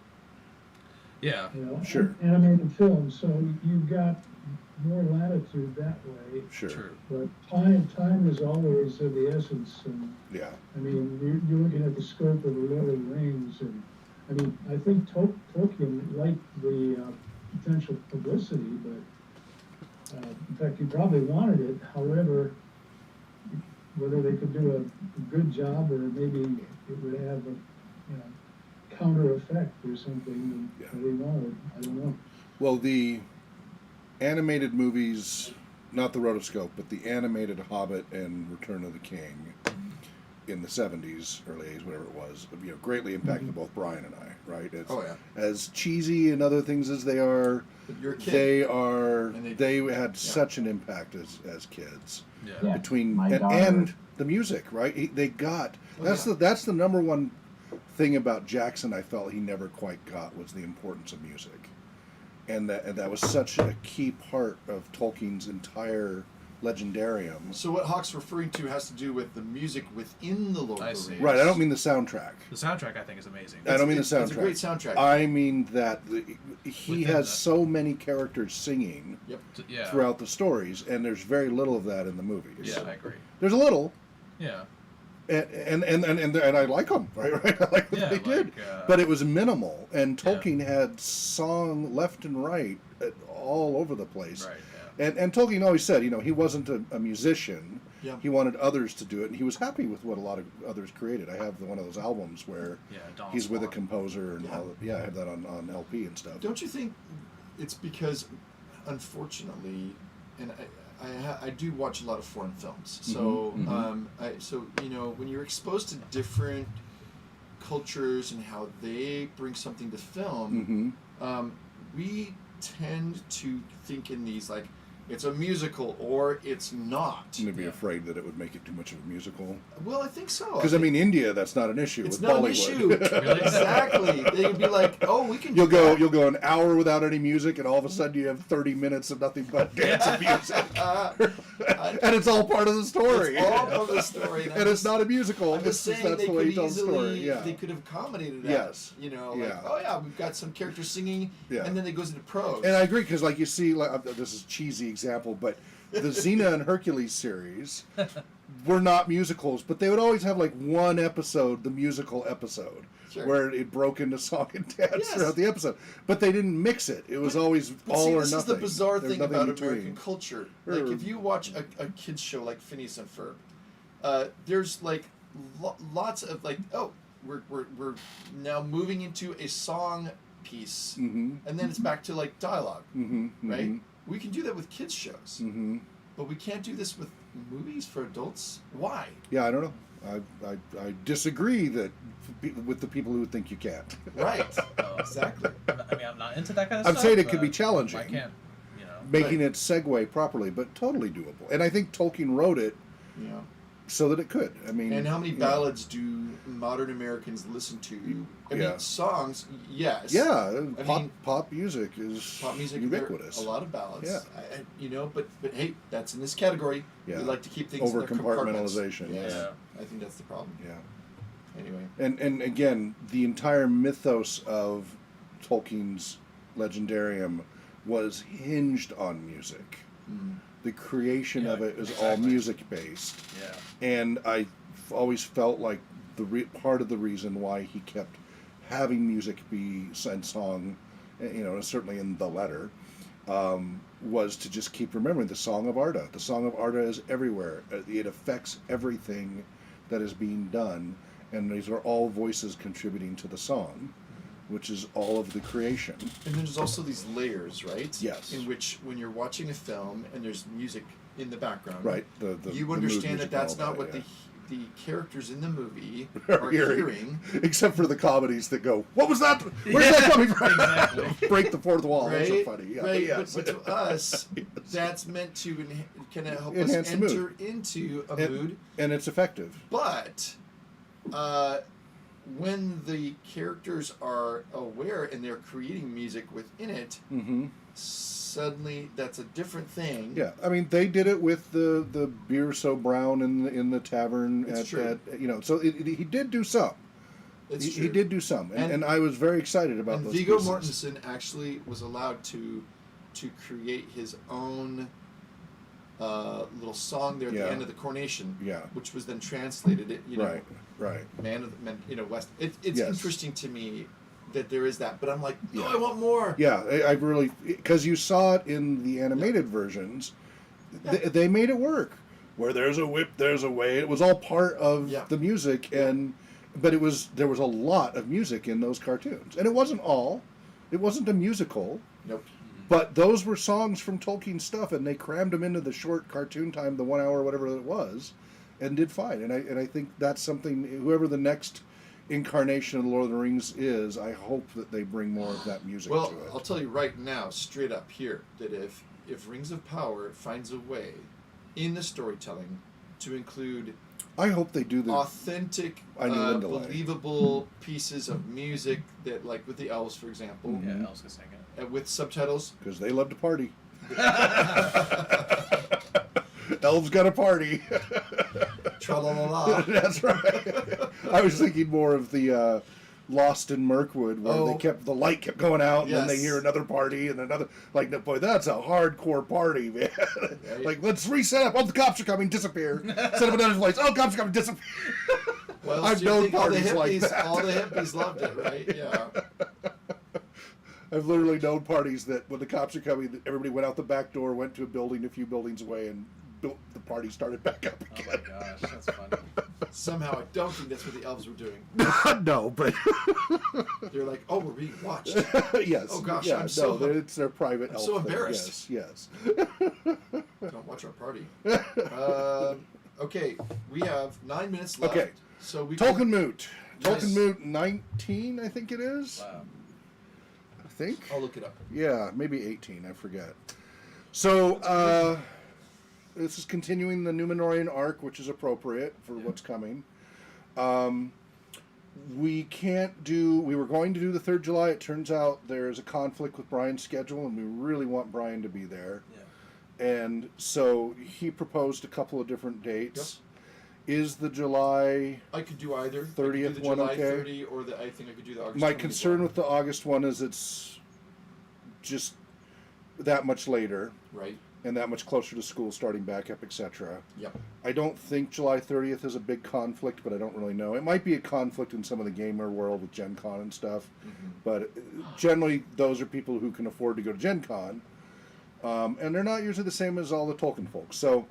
Yeah. You know, Sure. animated film, so you got more latitude that way. Sure. True. But time is always of the essence, and Yeah. I mean, you're looking at the scope of the Lord of the Rings, and I mean, I think Tolkien liked the potential publicity, but In fact, he probably wanted it. However, whether they could do a good job or maybe it would have a, counter effect or something that he wanted. I don't know. Well, the animated movies, not the rotoscope, but the animated Hobbit and Return of the King in the 70s, early 80s, whatever it was, greatly impacted both Brian and I, right? It's, as cheesy and other things as they are, But you're a kid. they had such an impact as kids. Yeah. Between My and daughter- the music, right? That's the number one thing about Jackson I felt he never quite got was the importance of music. And that was such a key part of Tolkien's entire legendarium. So what Hawk's referring to has to do with the music within the Lord of I the see. Rings. Right, I don't mean the soundtrack. The soundtrack, I think, is amazing. I don't mean the It's soundtrack. a great soundtrack. I mean that he Within has the- so many characters singing Yep. Yeah. throughout the stories, and there's very little of that in the movies. Yeah, I agree. There's a little, Yeah. and I like them, right? I like what Yeah, they did, like, but it was minimal. And Tolkien had song left and right, all over the place. Right. Yeah. And Tolkien always said, he wasn't a musician. Yeah. He wanted others to do it, and he was happy with what a lot of others created. I have one of those albums where Yeah. Dawn he's with a Swan. composer, and Yeah. I have that on LP and stuff. Don't you think it's because, unfortunately, and I do watch a lot of foreign films. So when you're exposed to different cultures and how they bring something to film, we tend to think in these like it's a musical or it's not. Maybe afraid that it would make it too much of a musical. Well, I think so. Because India, that's not an issue. It's with not an Bollywood. issue. Really? Exactly. They would be like, "Oh, we can." You'll go an hour without any music, and all of a sudden you have 30 minutes of nothing but dance and music, and it's all part of the story. It's all part of the story, and it's not a musical. I'm just It's saying that's they the way could you tell the story. easily, Yeah. they could have accommodated that. Yes. Oh yeah, we've got some characters singing, Yeah. and then it goes into prose. And I agree because, like you see, this is a cheesy example, but the Xena and Hercules series were not musicals, but they would always have like one episode, the musical episode, Sure. where it broke into song and dance Yes. throughout the episode. But they didn't mix it. It was always But all see, or this nothing. is the bizarre There's thing nothing about in between. American culture. Like if you watch a kids show like Phineas and Ferb, there's like lots of like, oh, we're now moving into a song piece, Mm-hmm. and then it's back to like dialogue, Mm-hmm. right? We can do that with kids shows, Mm-hmm. but we can't do this with movies for adults. Why? Yeah, I don't know. I disagree with the people who think you can't. Right. Exactly. I mean, I'm not into that kind of I'm stuff. saying it could be but challenging. I can't, Making it segue properly, but totally doable. And I think Tolkien wrote it Yeah. so that it could. I mean, And how many ballads do modern Americans listen to? I mean, songs, yes. Yeah, mean, pop music is Pop music, ubiquitous. there are a lot of ballads. Yeah. But hey, that's in this category. Yeah. We like to keep things in their compartments. Over-compartmentalization, Yes. yeah. I think that's the problem. Yeah. Anyway. And again, the entire mythos of Tolkien's legendarium was hinged on music. Mm. The creation of it is all exactly. music based. Yeah. And I always felt like part of the reason why he kept having music be and song, certainly in the letter, was to just keep remembering the Song of Arda. The Song of Arda is everywhere. It affects everything that is being done, and these are all voices contributing to the song, which is all of the creation. And there's also these layers, right? Yes. In which, when you're watching a film and there's music in the background, Right. you the understand mood that music that's and all not what that, the characters in the movie Are are hearing. hearing. Except for the comedies that go, what was that? Where's that coming from? Exactly. Break the fourth wall. Right, Those are funny. Yeah, right. yes. But to us, that's meant to kind of help Enhance us the mood. enter into a And- mood. And it's effective. But when the characters are aware and they're creating music within it, Mm-hmm. suddenly that's a different thing. Yeah, I mean they did it with the beer so brown in the tavern. It's true. So he did do some. It's He true. did do some, And- and I was very excited about And those Viggo pieces. Mortensen actually was allowed to create his own little song there at Yeah. the end of the coronation, Yeah. which was then translated. Right. Man of the West. It's Yes. interesting to me that there is that. But I'm like, no, Yeah. I want more. Yeah, I really, because you saw it in the animated versions, they made it work. Where there's a whip, there's a way. It was all part of the music, but there was a lot of music in those cartoons, and it wasn't a musical. Nope. But those were songs from Tolkien stuff, and they crammed them into the short cartoon time, the 1 hour, whatever it was, and did fine. And I think that's something. Whoever the next incarnation of the Lord of the Rings is, I hope that they bring more of that music Well, to it. I'll tell you right now, straight up here, that if Rings of Power finds a way in the storytelling to include I hope they do the authentic, I knew Lindelay. believable pieces of music that, like with the elves, for example, Yeah, Elsa sang it. with subtitles. because they love to party. Elves got a party. Tra-la-la-la. That's right. I was thinking more of the Lost in Mirkwood, where the light kept going out, and then they Yes. hear another party and another. Like, boy, that's a hardcore party, man. Right. Like, let's reset up. Oh, the cops are coming. Disappear. Set up another place. Oh, cops are coming. Disappear. Well, I've so you known think all the parties like hippies, that. all the hippies loved it, right? Yeah. I've literally known parties that when the cops are coming, that everybody went out the back door, went to a building a few buildings away, and the party started back up Oh again. my gosh, that's funny. Somehow, I don't think that's what the elves were doing. No, but They're like, oh, we're being watched. yes. Oh, gosh, yeah, I'm so- it's their private. I'm elf so thing. embarrassed. Yes. Don't watch our party. Okay, we have 9 minutes left. Okay. So we Tolkien Moot. Yes. Tolkien Moot 19, I think it is. Wow. I think. I'll look it up. Yeah, maybe 18. I forget. So this is continuing the Numenorian arc, which is appropriate for what's coming. We can't do. We were going to do the 3rd July. It turns out there's a conflict with Brian's schedule, and we really want Brian to be there. Yeah. And so he proposed a couple of different dates. Is the July? I could do either. 30th I could do the one, July okay? 30, or I think I could do the August. My 20 concern one. with the August one is it's just that much later Right. and that much closer to school starting back up, etc. Yep. I don't think July 30th is a big conflict, but I don't really know. It might be a conflict in some of the gamer world with Gen Con and stuff, but generally those are people who can afford to go to Gen Con, and they're not usually the same as all the Tolkien folks. So,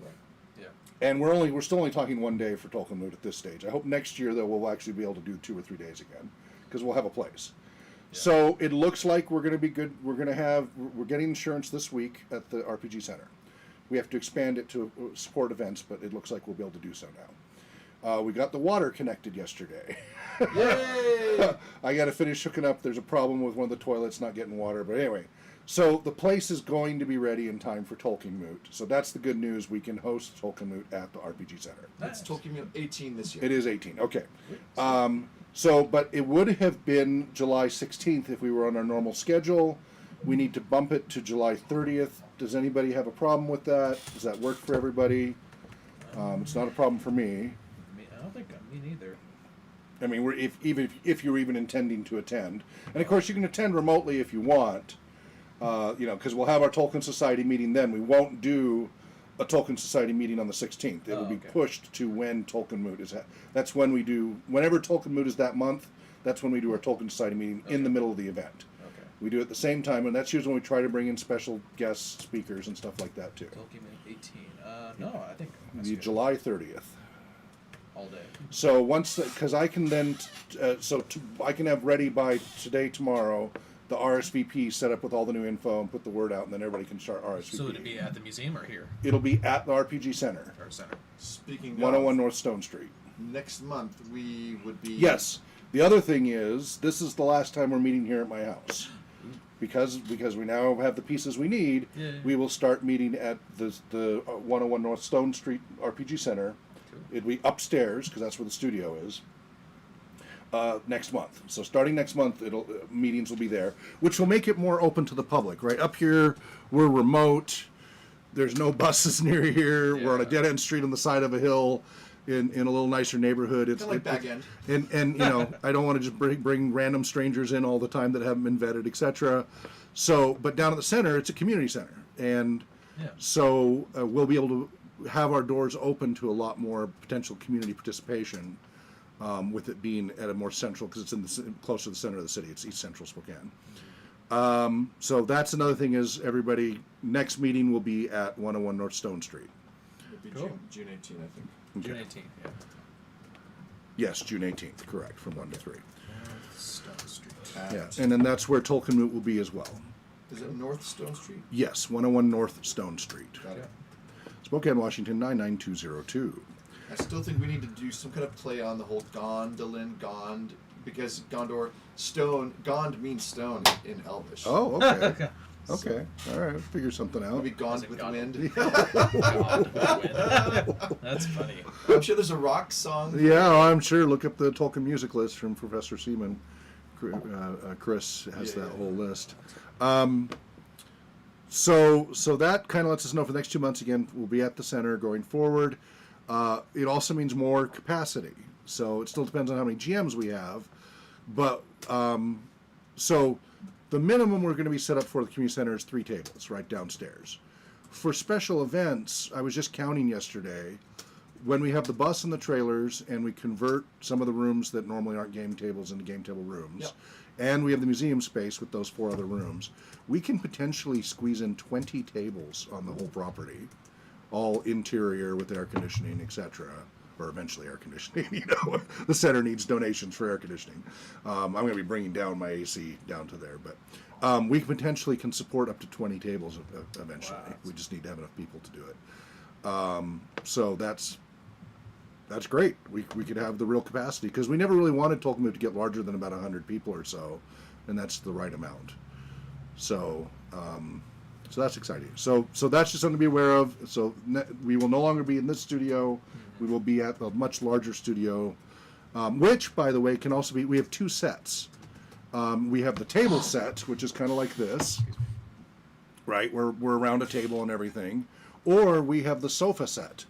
Yeah. and we're still only talking 1 day for Tolkien Moot at this stage. I hope next year though we'll actually be able to do 2 or 3 days again, because we'll have a place. So it looks like we're going to be good. We're getting insurance this week at the RPG Center. We have to expand it to support events, but it looks like we'll be able to do so now. We got the water connected yesterday. Yay! I got to finish hooking up. There's a problem with one of the toilets not getting water, but anyway. So the place is going to be ready in time for Tolkien Moot. So that's the good news. We can host Tolkien Moot at the RPG Center. That's Tolkien 18 this year. It is 18. Okay. But it would have been July 16th if we were on our normal schedule. We need to bump it to July 30th. Does anybody have a problem with that? Does that work for everybody? It's not a problem for me. I don't think me neither. I mean, if you're even intending to attend, and of course you can attend remotely if you want. Because we'll have our Tolkien Society meeting then. We won't do a Tolkien Society meeting on the 16th. It will be pushed to when Tolkien Moot is at. That's when we do, whenever Tolkien Moot is that month, that's when we do our Tolkien Society meeting in the middle of the event. Okay. We do it at the same time, and that's usually when we try to bring in special guest speakers and stuff like that too. Tolkien 18. No, I think that's The good. July 30th. All day. So once, because I can then, I can have ready by today, tomorrow, the RSVP set up with all the new info and put the word out, and then everybody can start RSVP. So would it be at the museum or here? It'll be at the RPG Center, Or center? Speaking 101 of, North Stone Street. next month we would be. Yes. The other thing is, this is the last time we're meeting here at my house. Because we now have the pieces we need, we will start meeting at the 101 North Stone Street RPG Center. Cool. It'll be upstairs, because that's where the studio is. Next month. So starting next month, meetings will be there, which will make it more open to the public. Right up here, we're remote. There's no buses near here. We're on a dead end street on the side of a hill, in a little nicer neighborhood. It's Kind of like back end. and I don't want to just bring random strangers in all the time that haven't been vetted, etc. So, but down at the center, it's a community center, and so we'll be able to have our doors open to a lot more potential community participation. with it being at a more central, because it's in close to the center of the city. It's East Central Spokane. So that's another thing is everybody, next meeting will be at 101 North Stone Street. It'll be Cool. June 18, I think. June Okay. 18th. Yeah. Yes, June 18th, correct, from 1 to 3. Stone Street. Yeah, and then that's where Tolkien Moot will be as well. Is it North Stone Street? Yes, 101 North Stone Street. Got it. Spokane, Washington, 99202. I still think we need to do some kind of play on the whole Gondolin, Gond, because Gondor, stone, Gond means stone in Elvish. Oh, okay. Okay, all right, figure something out. Maybe Gond Is it with Gond? wind. That's funny. I'm sure there's a rock song. Yeah, I'm sure. Look up the Tolkien music list from Professor Seaman. Chris has that whole list. So that kind of lets us know for the next 2 months, again, we'll be at the center going forward. It also means more capacity. So it still depends on how many GMs we have. But so the minimum we're going to be set up for the community center is 3 tables right downstairs. For special events, I was just counting yesterday, when we have the bus and the trailers and we convert some of the rooms that normally aren't game tables into game table rooms, Yep. and we have the museum space with those 4 other rooms, we can potentially squeeze in 20 tables on the whole property, all interior with air conditioning, etc. Or eventually air conditioning. You know, the center needs donations for air conditioning. I'm going to be bringing down my AC down to there, but we potentially can support up to 20 tables eventually. Wow. We just need to have enough people to do it. So that's great. We could have the real capacity, because we never really wanted Tolkien Moot to get larger than about 100 people or so, and that's the right amount. So so that's exciting. So that's just something to be aware of. So we will no longer be in this studio. We will be at a much larger studio, which, by the way, can also be. We have 2 sets. We have the table set, which is kind of like this, right? We're around a table and everything, or we have the sofa set,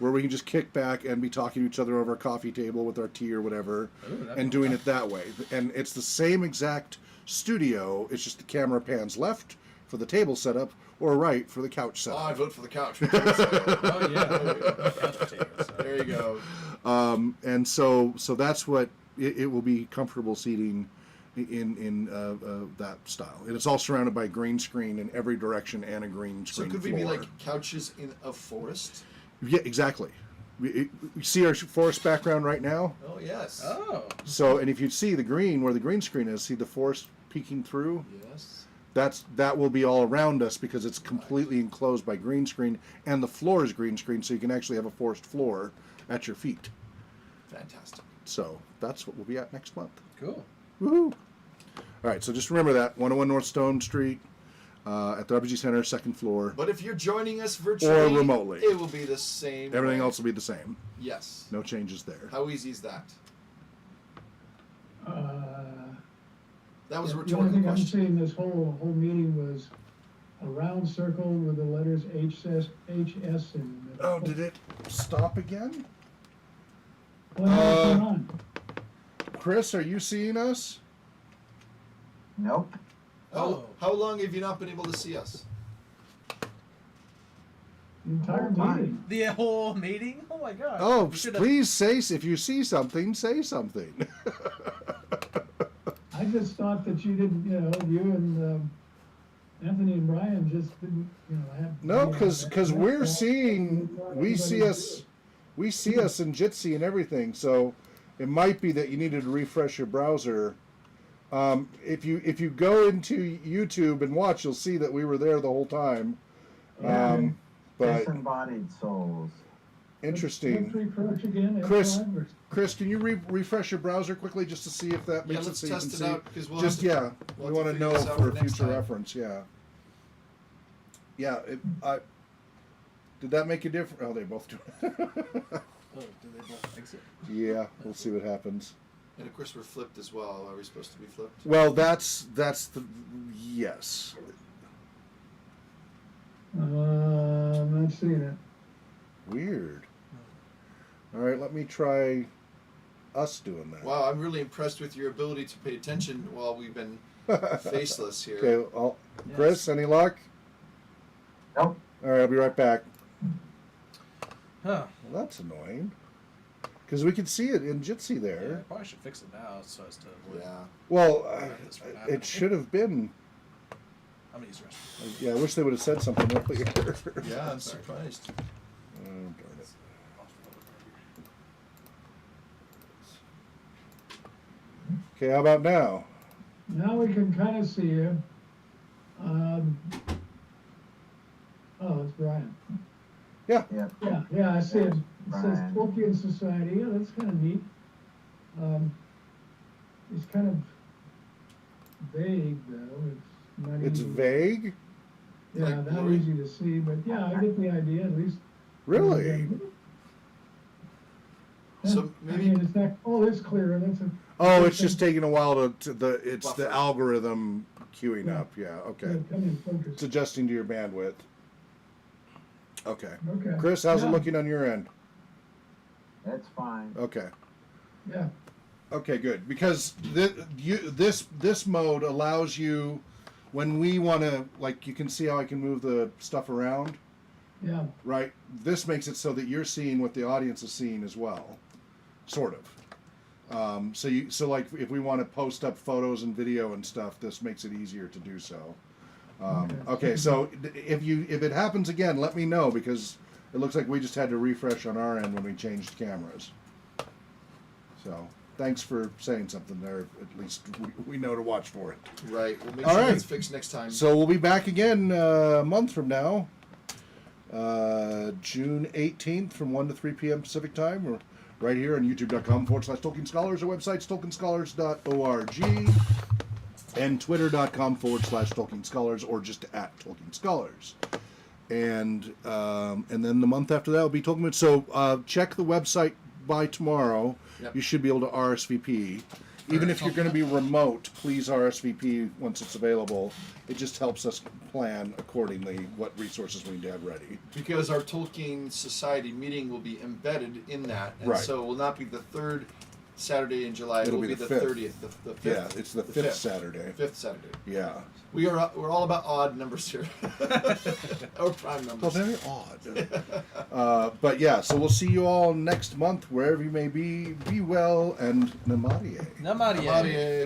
where we can just kick back and be talking to each other over a coffee table with our tea or whatever, and doing it that way. And it's the same exact studio. It's just the camera pans left for the table setup or right for the couch Oh, setup. I vote for the couch. Oh yeah. There you go. And so that's what it will be, comfortable seating in that style. And it's all surrounded by green screen in every direction and a green So screen could we floor. be like couches in a forest? Yeah, exactly. You see our forest background right now? Oh, yes. Oh. So, and if you see the green, where the green screen is, see the forest peeking through? Yes. That will be all around us, because it's completely enclosed by green screen, and the floor is green screen, so you can actually have a forest floor at your feet. Fantastic. So that's what we'll be at next month. Cool. Woohoo! All right, so just remember that 101 North Stone Street at the RPG Center, 2nd floor. But if you're joining us virtually Or remotely. it will be the same. Everything way. else will be the same. Yes. No changes there. How easy is that? That was a The only rhetorical thing I'm question. seeing this whole meeting was a round circle with the letters HS in the middle. Oh, did it stop again? What else is going on? Chris, are you seeing us? Nope. How long have you not been able to see us? The entire Fine. meeting. The whole meeting? Oh my god. Oh, We should've- please say, if you see something, say something. I just thought that you didn't, you and Anthony and Brian just didn't, have. No, because we see us in Jitsi and everything. So it might be that you needed to refresh your browser. If you go into YouTube and watch, you'll see that we were there the whole time. But Disembodied souls. interesting. Let's refresh again. Chris, F5 or- Chris, can you refresh your browser quickly just to see if that Yeah, makes let's it so you test can it see? out, because we'll Just have to, yeah, we'll we have want to figure know this out for next future time. reference. Yeah. Yeah. Did that make a difference? Oh, they both do. Oh, do they both exit? Yeah, we'll see what happens. And of course we're flipped as well. Are we supposed to be flipped? Well, that's the yes. I'm not seeing it. Weird. All right, let me try us doing that. Wow, I'm really impressed with your ability to pay attention while we've been faceless here. Okay, Chris, any luck? Nope. All right, I'll be right back. Huh. Well, that's annoying. Because we can see it in Jitsi Yeah, I there. probably should fix it now so as to avoid. Yeah. Well, This from happening. it should have been. I'm gonna use the restroom. Yeah, I wish they would have said something earlier. Yeah, I'm surprised. Oh, darn it. Okay, how about now? Now we can kind of see you. Oh, it's Brian. Yeah. Yeah, I see it. It says Brian. Tolkien Society. Yeah, that's kind of neat. It's kind of vague, though. It's not It's easy. vague? Yeah, Like not blurry? easy to see, but yeah, I get the idea at least. Really? So I maybe mean, it's not. Oh, it's clear. That's a. Oh, it's just taking a while to it's Buffer. the algorithm queuing Yeah. up. Yeah, okay. Come in It's focus. adjusting to your bandwidth. Okay. Okay. Chris, how's it Yeah. looking on your end? That's fine. Okay. Yeah. Okay, good. Because this mode allows you, when we want to, like, you can see how I can move the stuff around, Yeah. right? This makes it so that you're seeing what the audience is seeing as well, sort of. So like if we want to post up photos and video and stuff, this makes it easier to do so. Okay, so if it happens again, let me know, because it looks like we just had to refresh on our end when we changed cameras. So thanks for saying something there. At least we know to watch for it. right. We'll make All sure right. that's fixed next time. So we'll be back again a month from now, June 18th from 1 to 3 p.m. Pacific time. We're right here on youtube.com/Tolkien Scholars. Our website's tolkienscholars.org, and twitter.com/Tolkien Scholars, or just at Tolkien Scholars. And then the month after that will be Tolkien. So check the website by tomorrow. Yep. You should be able to RSVP. Even if you're going to be remote, please RSVP once it's available. It just helps us plan accordingly what resources we need to have ready. Because our Tolkien Society meeting will be embedded in that, and Right. so it will not be the third Saturday in July. It'll It will be be the the 5th. 30th, the 5th. Yeah, it's the fifth Saturday. Fifth Saturday. Yeah. We're all about odd numbers here, or prime Well, numbers. very odd. But yeah, so we'll see you all next month, wherever you may be. Be well, and Namarie. Namarie. Namarie.